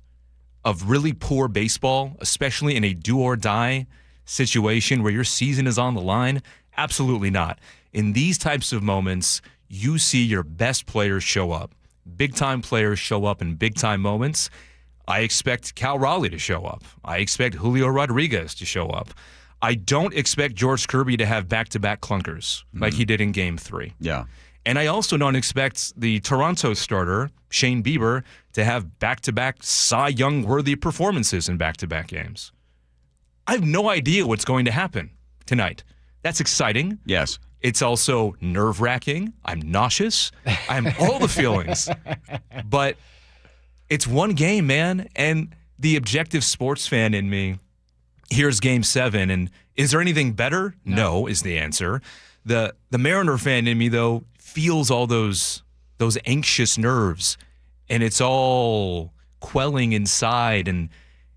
of really poor baseball, especially in a do-or-die situation where your season is on the line? Absolutely not. In these types of moments, you see your best players show up. Big-time players show up in big-time moments. I expect Cal Raleigh to show up. I expect Julio Rodriguez to show up. I don't expect George Kirby to have back-to-back clunkers like he did in Game 3. Yeah. And I also don't expect the Toronto starter, Shane Bieber, to have back-to-back Cy Young-worthy performances in back-to-back games. I have no idea what's going to happen tonight. That's exciting. Yes. It's also nerve-wracking. I'm nauseous. I'm all the feelings. But it's one game, man. And the objective sports fan in me here's Game 7. And is there anything better? No, is the answer. The Mariner fan in me, though, feels all those anxious nerves. And it's all quelling inside. And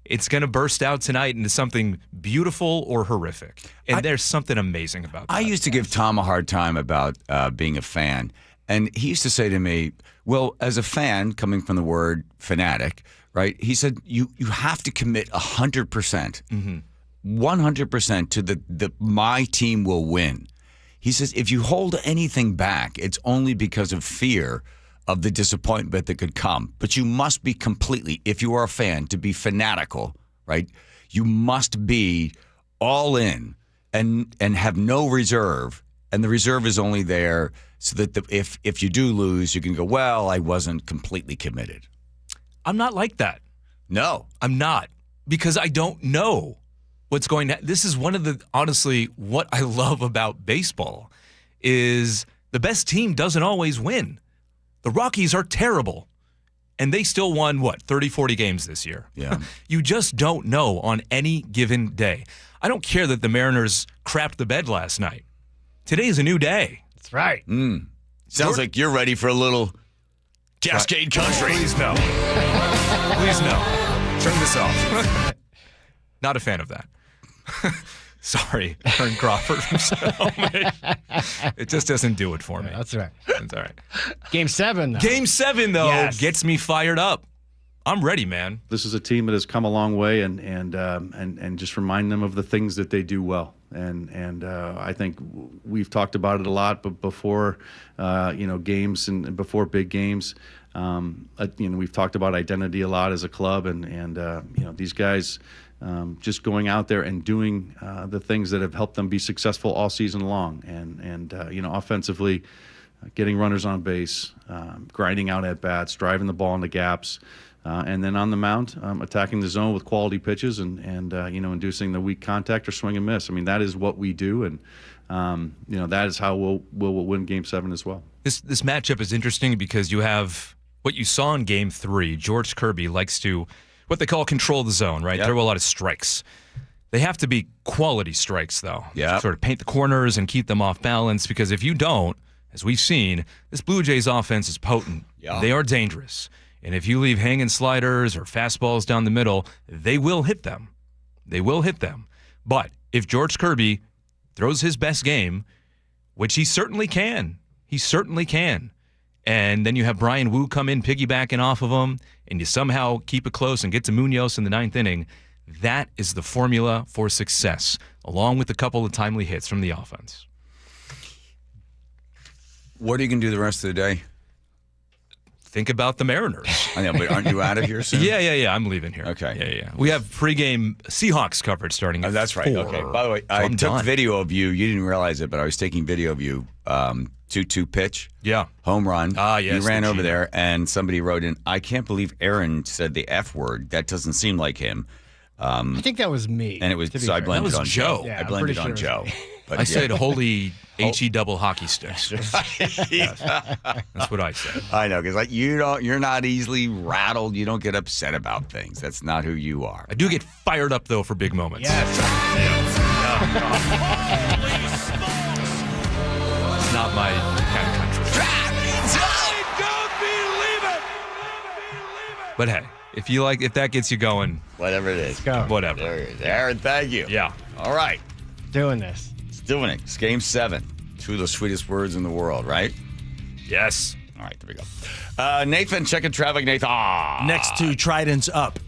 it's going to burst out tonight into something beautiful or horrific. And there's something amazing about that. I used to give Tom a hard time about being a fan. And he used to say to me, well, as a fan, coming from the word fanatic, right? He said, you have to commit 100%, 100% to the my team will win. He says, if you hold anything back, it's only because of fear of the disappointment that could come. But you must be completely, if you are a fan, to be fanatical, right? You must be all in and have no reserve. And the reserve is only there so that if you do lose, you can go, well, I wasn't completely committed. I'm not like that. No. I'm not. Because I don't know what's going to. This is one of the, honestly, what I love about baseball is the best team doesn't always win. The Rockies are terrible. And they still won, 30, 40 games this year. Yeah. You just don't know on any given day. I don't care that the Mariners crapped the bed last night. Today is a new day. That's right. Sounds like you're ready for a little Cascade Country. Please no. Please no. Turn this off. Not a fan of that. Sorry, Aaron Crawford from Sonoma. It just doesn't do it for me. That's right. It's all right. Game 7, though. Game 7, though, Yes. gets me fired up. I'm ready, man. This is a team that has come a long way, and just remind them of the things that they do well. And I think we've talked about it a lot, but before games and before big games, we've talked about identity a lot as a club, and these guys. Just going out there and doing the things that have helped them be successful all season long, and offensively, getting runners on base, grinding out at bats, driving the ball in the gaps, and then on the mound, attacking the zone with quality pitches, and inducing the weak contact or swing and miss. I mean, that is what we do, and that is how we'll win Game 7 as well. This matchup is interesting because you have what you saw in Game 3. George Kirby likes to what they call control the zone, right? Yep. Throw a lot of strikes. They have to be quality strikes, though. Yeah. Sort of paint the corners and keep them off balance, because if you don't, as we've seen, this Blue Jays offense is potent. Yeah. They are dangerous. And if you leave hanging sliders or fastballs down the middle, they will hit them. They will hit them. But if George Kirby throws his best game, which he certainly can, and then you have Brian Wu come in piggybacking off of him, and you somehow keep it close and get to Munoz in the 9th inning, that is the formula for success, along with a couple of timely hits from the offense. What are you going to do the rest of the day? Think about the Mariners. I know, but aren't you out of here soon? Yeah. I'm leaving here. Okay. Yeah. We have pregame Seahawks coverage starting at that's right. 4. Okay. By the way, I took done. video of you. You didn't realize it, but I was taking video of you. 2-2 pitch. Yeah. Home run. Yes. You ran the over Gino. there, and somebody wrote in, I can't believe Aaron said the F word. That doesn't seem like him. I think that was me. And it was, to be so I fair. blamed That it was on Joe. Joe. Yeah, I I'm blamed pretty it on sure it Joe. was me. But I said holy HE double hockey sticks. That's what I said. I know, because you're not easily rattled. You don't get upset about things. That's not who you are. I do get fired up, though, for big moments. Yes. It's not my kind of country. But hey, if that gets you going, Whatever it is. Go. whatever. There it is. Aaron, thank you. Yeah. All right. Doing this. It's doing it. It's Game 7. 2 of the sweetest words in the world, right? Yes. All right, there we go. Nathan, checking traffic. Nathan. Next to Trident's up.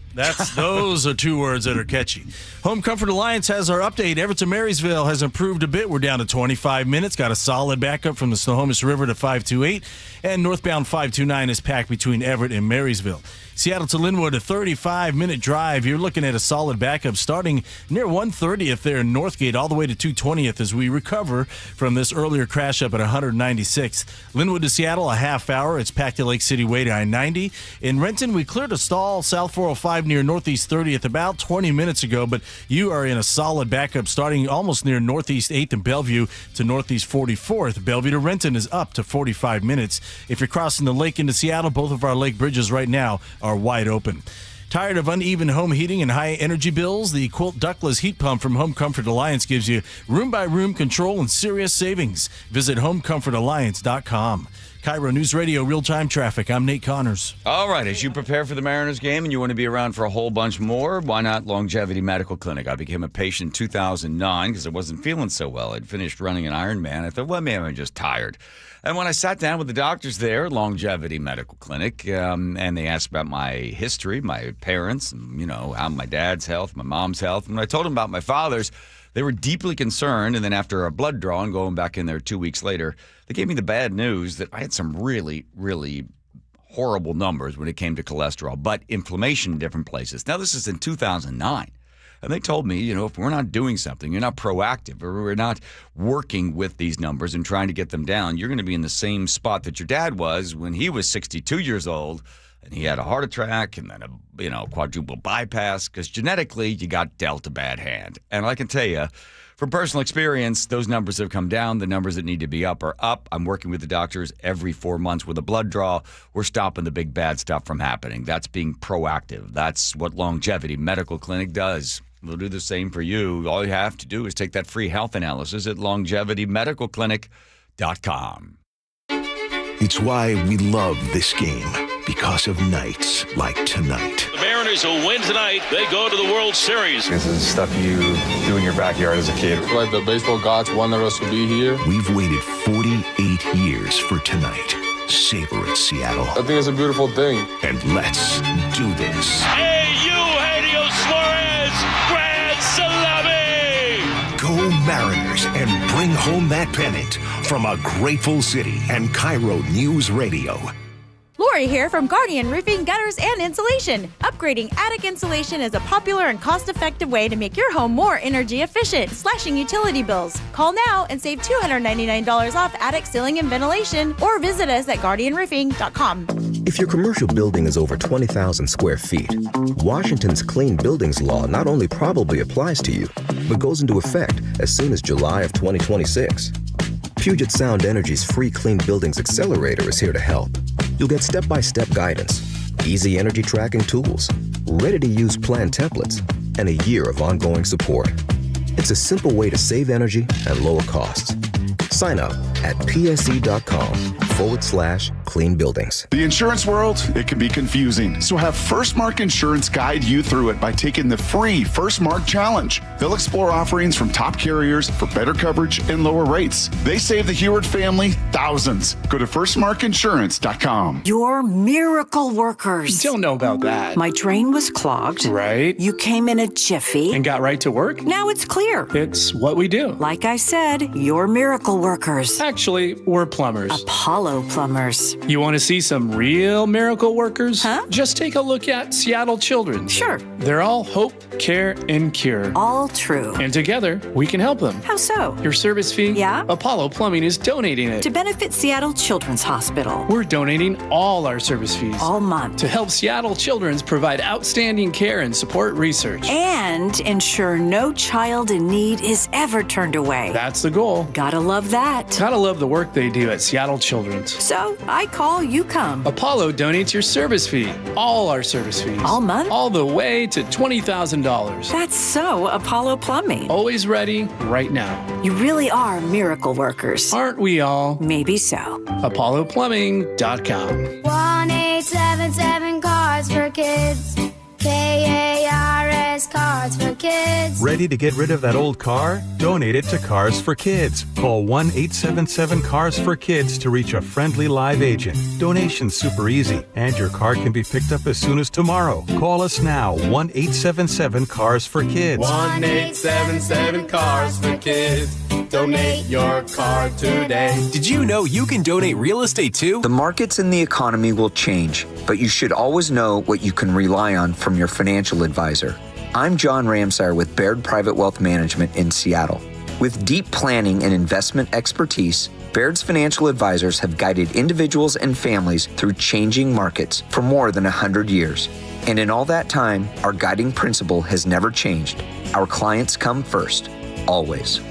Those are 2 words that are catchy. Home Comfort Alliance has our update. Everett Marysville has improved a bit. We're down to 25 minutes. Got a solid backup from the Snohomish River to 528. And northbound 529 is packed between Everett and Marysville. Seattle to Linwood, a 35-minute drive. You're looking at a solid backup starting near 130th there in Northgate all the way to 220th as we recover from this earlier crash up at 196th. Linwood to Seattle, a half hour. It's packed to Lake City Way to I-90. In Renton, we cleared a stall south 405 near Northeast 30th about 20 minutes ago, but you are in a solid backup starting almost near Northeast 8th and Bellevue to Northeast 44th. Bellevue to Renton is up to 45 minutes. If you're crossing the lake into Seattle, both of our lake bridges right now are wide open. Tired of uneven home heating and high energy bills? The Quilt ductless heat pump from Home Comfort Alliance gives you room-by-room control and serious savings. Visit homecomfortalliance.com. KIRO Newsradio real-time traffic. I'm Nate Connors. All right, as you prepare for the Mariners game and you want to be around for a whole bunch more, why not Longevity Medical Clinic? I became a patient in 2009 because I wasn't feeling so well. I'd finished running an Ironman. I thought, well, maybe I'm just tired. And when I sat down with the doctors there at Longevity Medical Clinic, and they asked about my history, my parents, and, how my dad's health, my mom's health, and when I told them about my father's, they were deeply concerned. And then after a blood draw and going back in there 2 weeks later, they gave me the bad news that I had some really, really horrible numbers when it came to cholesterol, but inflammation in different places. Now, this is in 2009. And they told me, if we're not doing something, you're not proactive, or we're not working with these numbers and trying to get them down, you're going to be in the same spot that your dad was when he was 62 years old and he had a heart attack and then a quadruple bypass because genetically you got dealt a bad hand. And I can tell you, From personal experience, those numbers have come down. The numbers that need to be up are up. I'm working with the doctors every 4 months with a blood draw. We're stopping the big bad stuff from happening. That's being proactive. That's what Longevity Medical Clinic does. We'll do the same for you. All you have to do is take that free health analysis at longevitymedicalclinic.com. It's why we love this game, because of nights like tonight. The Mariners will win tonight. They go to the World Series. This is stuff you do in your backyard as a kid. Like the baseball gods wanted us to be here. We've waited 48 years for tonight. Savor it, Seattle. I think it's a beautiful thing. And let's do this. Hey, you, Eugenio Suarez, Grand Salami! Go Mariners and bring home that pennant from a grateful city and KIRO News Radio. Lori here from Guardian Roofing, Gutters, and Insulation. Upgrading attic insulation is a popular and cost-effective way to make your home more energy efficient, slashing utility bills. Call now and save $299 off attic ceiling and ventilation, or visit us at guardianroofing.com. If your commercial building is over 20,000 square feet, Washington's Clean Buildings Law not only probably applies to you, but goes into effect as soon as July of 2026. Puget Sound Energy's free Clean Buildings Accelerator is here to help. You'll get step-by-step guidance, easy energy tracking tools, ready-to-use plan templates, and a year of ongoing support. It's a simple way to save energy and lower costs. Sign up at psc.com/clean buildings. The insurance world, it can be confusing. So have First Mark Insurance guide you through it by taking the free First Mark Challenge. They'll explore offerings from top carriers for better coverage and lower rates. They save the Heward family thousands. Go to firstmarkinsurance.com. You're miracle workers. Don't know about that. My drain was clogged. Right. You came in a jiffy. And got right to work. Now it's clear. It's what we do. Like I said, you're miracle workers. Actually, we're plumbers. Apollo plumbers. You want to see some real miracle workers? Huh? Just take a look at Seattle Children's. Sure. They're all hope, care, and cure. All true. And together, we can help them. How so? Your service fee? Yeah? Apollo Plumbing is donating it. To benefit Seattle Children's Hospital. We're donating all our service fees. All month. To help Seattle Children's provide outstanding care and support research. And ensure no child in need is ever turned away. That's the goal. Gotta love that. Gotta love the work they do at Seattle Children's. So, I call, you come. Apollo donates your service fee. All our service fees. All month? All the way to $20,000. That's so Apollo Plumbing. Always ready, right now. You really are miracle workers. Aren't we all? Maybe so. ApolloPlumbing.com. 1-877 Cards for Kids. KARS Cards for Kids. Ready to get rid of that old car? Donate it to Cars for Kids. Call 1-877-CARS-FOR-KIDS to reach a friendly live agent. Donation's super easy, and your car can be picked up as soon as tomorrow. Call us now, 1-877-CARS-FOR-KIDS. 1-877-CARS-FOR-KIDS. Donate your car today. Did you know you can donate real estate too? The markets and the economy will change, but you should always know what you can rely on from your financial advisor. I'm John Ramsire with Baird Private Wealth Management in Seattle. With deep planning and investment expertise, Baird's financial advisors have guided individuals and families through changing markets for more than 100 years. And in all that time, our guiding principle has never changed. Our clients come first, always.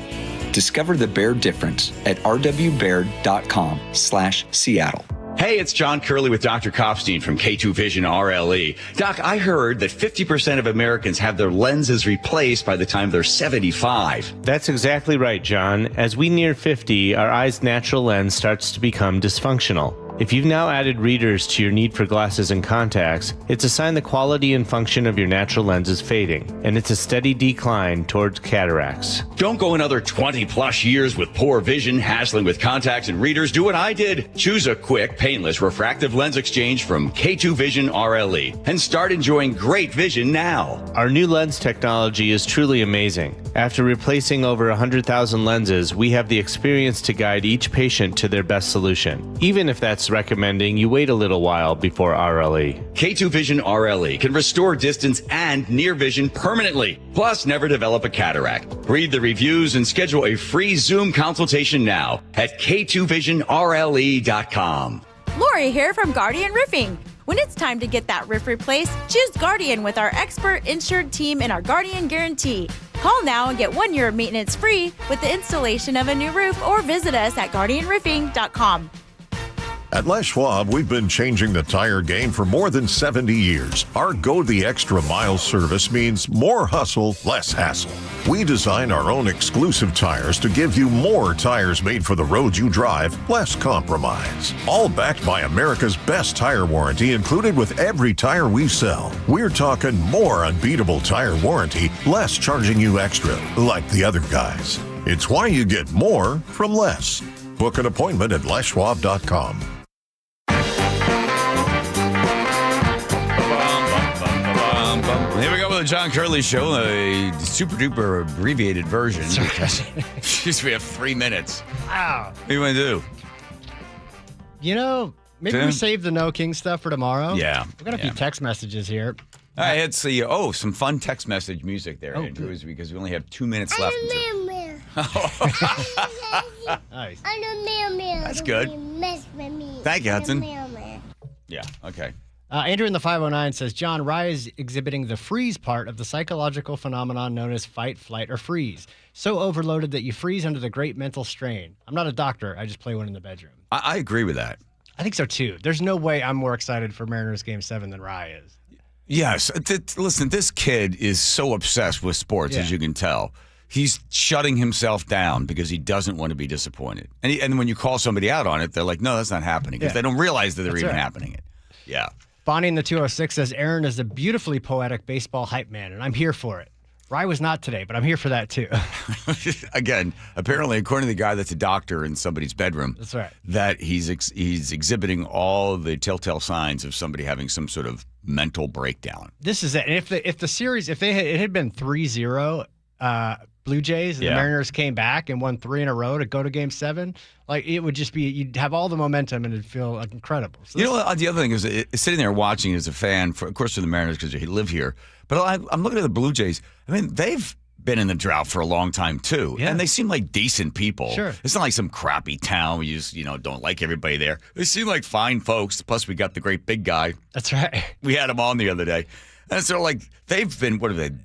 Discover the Baird difference at rwbaird.com/Seattle. Hey, it's John Curley with Dr. Kopstein from K2 Vision RLE. Doc, I heard that 50% of Americans have their lenses replaced by the time they're 75. That's exactly right, John. As we near 50, our eye's natural lens starts to become dysfunctional. If you've now added readers to your need for glasses and contacts, it's a sign the quality and function of your natural lens is fading, and it's a steady decline towards cataracts. Don't go another 20 plus years with poor vision, hassling with contacts and readers. Do what I did. Choose a quick, painless refractive lens exchange from K2 Vision RLE and start enjoying great vision now. Our new lens technology is truly amazing. After replacing over 100,000 lenses, we have the experience to guide each patient to their best solution, even if that's recommending you wait a little while before RLE. K2 Vision RLE can restore distance and near vision permanently, plus never develop a cataract. Read the reviews and schedule a free Zoom consultation now at k2visionrle.com. Lori here from Guardian Roofing. When it's time to get that roof replaced, choose Guardian with our expert insured team and our Guardian Guarantee. Call now and get 1 year of maintenance free with the installation of a new roof, or visit us at guardianroofing.com. At Les Schwab, we've been changing the tire game for more than 70 years. Our Go the Extra Mile service means more hustle, less hassle. We design our own exclusive tires to give you more tires made for the road you drive, less compromise. All backed by America's best tire warranty included with every tire we sell. We're talking more unbeatable tire warranty, less charging you extra, like the other guys. It's why you get more from less. Book an appointment at leschwab.com. Here we go with the John Curley Show, a super duper abbreviated version. Because we have 3 minutes. Wow. What do you want to do? You know, maybe we save the No King stuff for tomorrow. Yeah. We've got a few text messages here. All right, let's see. Oh, some fun text message music there, Andrew, because we only have 2 minutes left. Nice. That's good. Thank you, Hudson. Yeah, okay. Andrew in the 509 says, John, Rye is exhibiting the freeze part of the psychological phenomenon known as fight, flight, or freeze. So overloaded that you freeze under the great mental strain. I'm not a doctor. I just play one in the bedroom. I agree with that. I think so, too. There's no way I'm more excited for Mariners Game 7 than Rye is. Yes. Listen, this kid is so obsessed with sports, as you can tell. He's shutting himself down because he doesn't want to be disappointed. And when you call somebody out on it, they're like, no, that's not happening. Because they don't realize that they're even happening it. Yeah. Bonnie in the 206 says, Aaron is a beautifully poetic baseball hype man, and I'm here for it. Rye was not today, but I'm here for that, too. Again, apparently, according to the guy that's a doctor in somebody's bedroom, that's right, that he's exhibiting all the telltale signs of somebody having some sort of mental breakdown. This is it. And if the series, it had been 3-0, Blue Jays, and the Mariners came back and won 3 in a row to go to Game 7, like it would just be, you'd have all the momentum and it'd feel like incredible. So you know what? The other thing is sitting there watching as a fan, of course, for the Mariners because you live here. But I'm looking at the Blue Jays. I mean, they've been in the drought for a long time too, and they seem like decent people. Sure, it's not like some crappy town where you just don't like everybody there. They seem like fine folks. Plus, we got the great big guy. That's right. We had him on the other day. And so, like, they've been,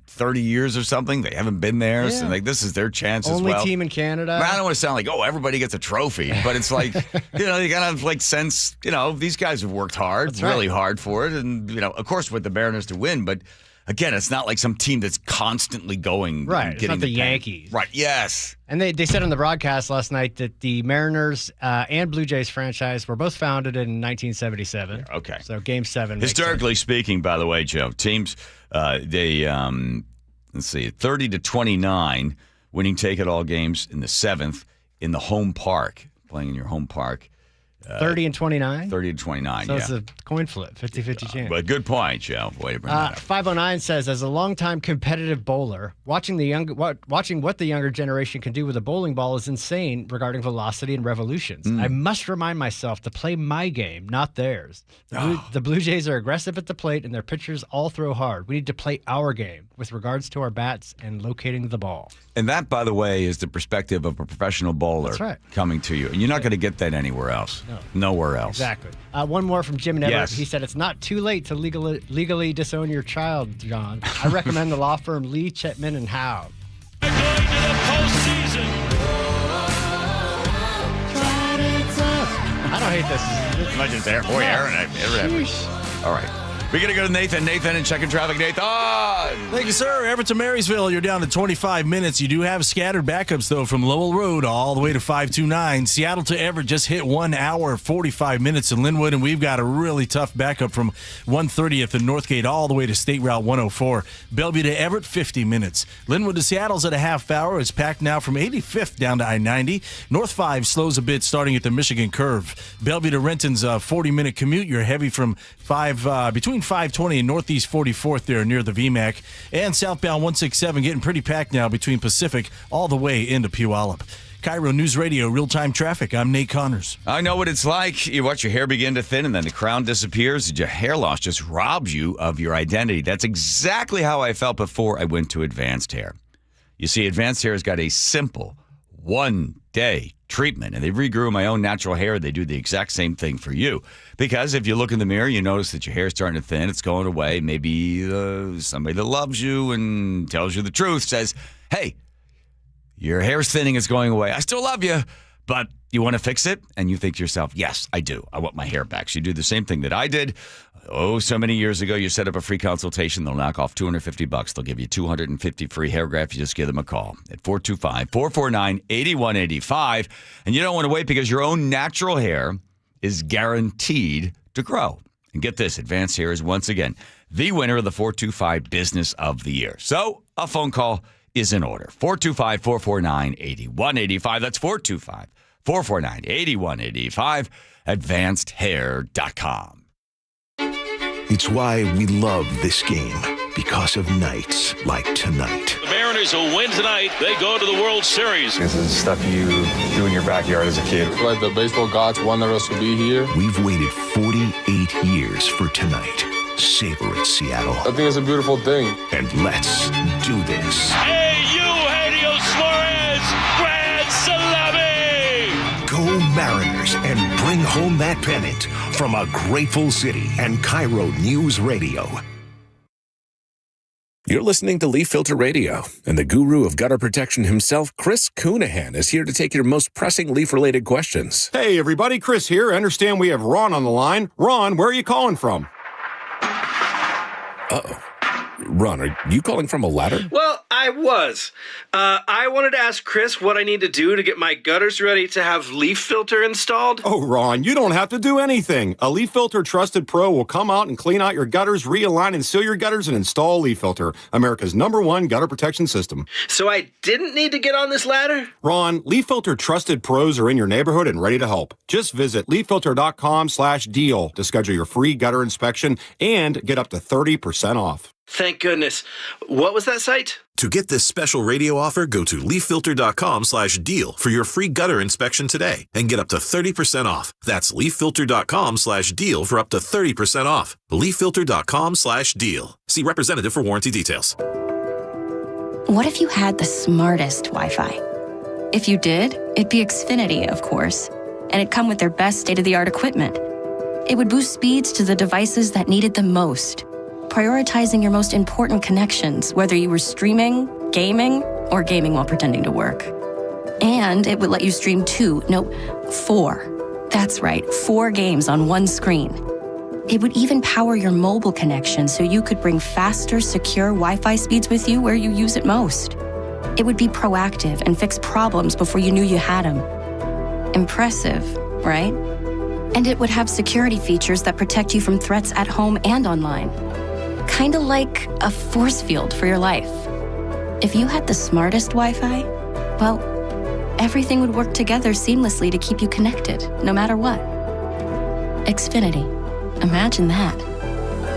30 years or something? They haven't been there. So, like, this is their chance as well. Only team in Canada. I don't want to sound like, everybody gets a trophy. But it's like, you got to, sense, these guys have worked hard, really hard for it. And, of course, with the Mariners to win. But, again, it's not like some team that's constantly going. Right. It's not the Yankees. Right. Yes. And they said on the broadcast last night that the Mariners and Blue Jays franchise were both founded in 1977. Okay. So Game 7. Historically speaking, by the way, Joe, teams, let's see, 30-29, winning take-it-all games in the 7th in the home park, playing in your home park. 30-29? 30-29, so it's a coin flip, 50-50 chance. But good point, Joe. Way to bring that up. 509 says, as a longtime competitive bowler, watching what the younger generation can do with a bowling ball is insane regarding velocity and revolutions. I must remind myself to play my game, not theirs. The Blue Jays are aggressive at the plate, and their pitchers all throw hard. We need to play our game with regards to our bats and locating the ball. And that, by the way, is the perspective of a professional bowler coming to you. And you're not going to get that anywhere else. No. Nowhere else. Exactly. One more from Jim Never. Yes. He said, it's not too late to legally disown your child, John. I recommend the law firm Lee, Chetman, and Howe. Going to the postseason. I don't hate this. As much as there. Boy, Aaron, all right. We're going to go to Nathan. Nathan, and checking traffic. Nathan! Thank you, sir. Everett to Marysville, you're down to 25 minutes. You do have scattered backups, though, from Lowell Road all the way to 529. Seattle to Everett just hit 1 hour, 45 minutes in Linwood, and we've got a really tough backup from 130th and Northgate all the way to State Route 104. Bellevue to Everett, 50 minutes. Linwood to Seattle's at a half hour. It's packed now from 85th down to I-90. North 5 slows a bit starting at the Michigan curve. Bellevue to Renton's a 40-minute commute. You're heavy from between 520 and Northeast 44th there near the VMAC. And southbound 167 getting pretty packed now between Pacific all the way into Puyallup. KIRO Newsradio, real-time traffic. I'm Nate Connors. I know what it's like. You watch your hair begin to thin and then the crown disappears. Your hair loss just robs you of your identity. That's exactly how I felt before I went to Advanced Hair. You see, Advanced Hair has got a simple one-day treatment, and they regrew my own natural hair. They do the exact same thing for you. Because if you look in the mirror, you notice that your hair is starting to thin. It's going away. Maybe somebody that loves you and tells you the truth says, Hey, your hair's thinning, it's going away. I still love you, but you want to fix it? And you think to yourself, yes, I do. I want my hair back. So you do the same thing that I did. So many years ago, you set up a free consultation. They'll knock off $250. They'll give you 250 free hair grafts. You just give them a call at 425-449-8185. And you don't want to wait because your own natural hair is guaranteed to grow. And get this, Advanced Hair is once again the winner of the 425 Business of the Year. So a phone call is in order. 425-449-8185. That's 425-449-8185. AdvancedHair.com. It's why we love this game, because of nights like tonight. The Mariners will win tonight. They go to the World Series. This is stuff you do in your backyard as a kid. Like the baseball gods wanted us to be here. We've waited 48 years for tonight. Savor it, Seattle. I think it's a beautiful thing. And let's do this. Hey, Eugenio Suarez, grand salami! Go Mariners and bring home that pennant from a grateful city and KIRO News Radio. You're listening to Leaf Filter Radio, and the guru of gutter protection himself, Chris Coonahan, is here to take your most pressing leaf-related questions. Hey, everybody, Chris here. I understand we have Ron on the line. Ron, where are you calling from? Uh-oh. Ron, are you calling from a ladder? Well, I was. I wanted to ask Chris what I need to do to get my gutters ready to have leaf filter installed. Oh, Ron, you don't have to do anything. A Leaf Filter Trusted Pro will come out and clean out your gutters, realign and seal your gutters, and install Leaf Filter, America's #1 gutter protection system. So I didn't need to get on this ladder? Ron, Leaf Filter Trusted Pros are in your neighborhood and ready to help. Just visit leaffilter.com/deal to schedule your free gutter inspection and get up to 30% off. Thank goodness. What was that site? To get this special radio offer, go to leaffilter.com/deal for your free gutter inspection today and get up to 30% off. That's leaffilter.com/deal for up to 30% off. leaffilter.com/deal. See representative for warranty details. What if you had the smartest Wi-Fi? If you did, it'd be Xfinity, of course, and it'd come with their best state-of-the-art equipment. It would boost speeds to the devices that needed them most, prioritizing your most important connections, whether you were streaming, gaming, or gaming while pretending to work. And it would let you stream 4. That's right, 4 games on one screen. It would even power your mobile connection so you could bring faster, secure Wi-Fi speeds with you where you use it most. It would be proactive and fix problems before you knew you had them. Impressive, right? And it would have security features that protect you from threats at home and online. Kinda like a force field for your life. If you had the smartest Wi-Fi, well, everything would work together seamlessly to keep you connected, no matter what. Xfinity. Imagine that.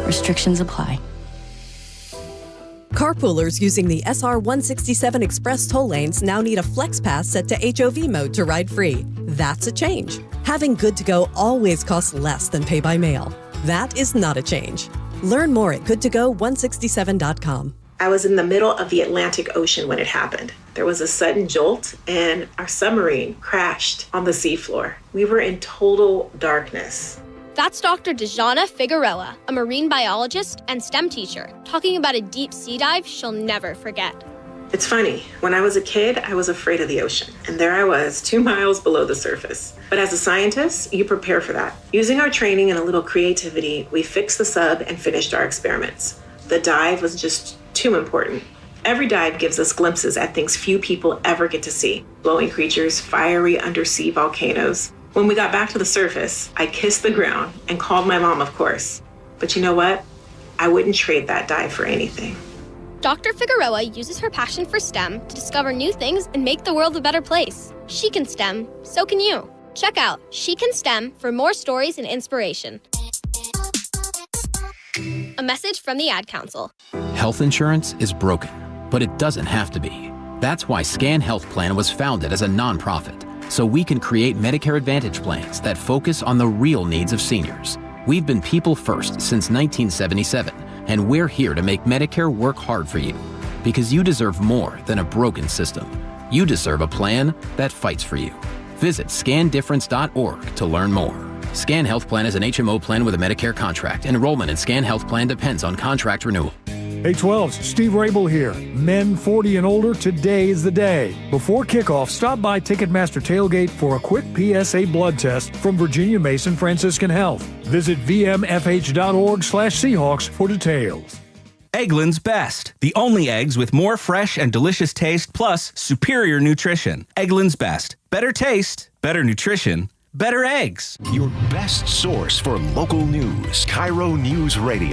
Restrictions apply. Carpoolers using the SR 167 Express toll lanes now need a Flex Pass set to HOV mode to ride free. That's a change. Having Good to Go always costs less than pay by mail. That is not a change. Learn more at goodtogo167.com. I was in the middle of the Atlantic Ocean when it happened. There was a sudden jolt and our submarine crashed on the seafloor. We were in total darkness. That's Dr. Dejana Figueroa, a marine biologist and STEM teacher, talking about a deep sea dive she'll never forget. It's funny, when I was a kid, I was afraid of the ocean. And there I was, 2 miles below the surface. But as a scientist, you prepare for that. Using our training and a little creativity, we fixed the sub and finished our experiments. The dive was just too important. Every dive gives us glimpses at things few people ever get to see. Glowing creatures, fiery undersea volcanoes. When we got back to the surface, I kissed the ground and called my mom, of course. But you know what? I wouldn't trade that dive for anything. Dr. Figueroa uses her passion for STEM to discover new things and make the world a better place. She can STEM, so can you. Check out She Can STEM for more stories and inspiration. A message from the Ad Council. Health insurance is broken, but it doesn't have to be. That's why Scan Health Plan was founded as a nonprofit, so we can create Medicare Advantage plans that focus on the real needs of seniors. We've been people first since 1977, and we're here to make Medicare work hard for you, because you deserve more than a broken system. You deserve a plan that fights for you. Visit scandifference.org to learn more. Scan Health Plan is an HMO plan with a Medicare contract. Enrollment in Scan Health Plan depends on contract renewal. Hey 12s, Steve Rabel here. Men 40 and older, today is the day. Before kickoff, stop by Ticketmaster Tailgate for a quick PSA blood test from Virginia Mason Franciscan Health. Visit vmfh.org/Seahawks for details. Eggland's Best, the only eggs with more fresh and delicious taste plus superior nutrition. Eggland's Best. Better taste, better nutrition, better eggs. Your best source for local news, KIRO News Radio.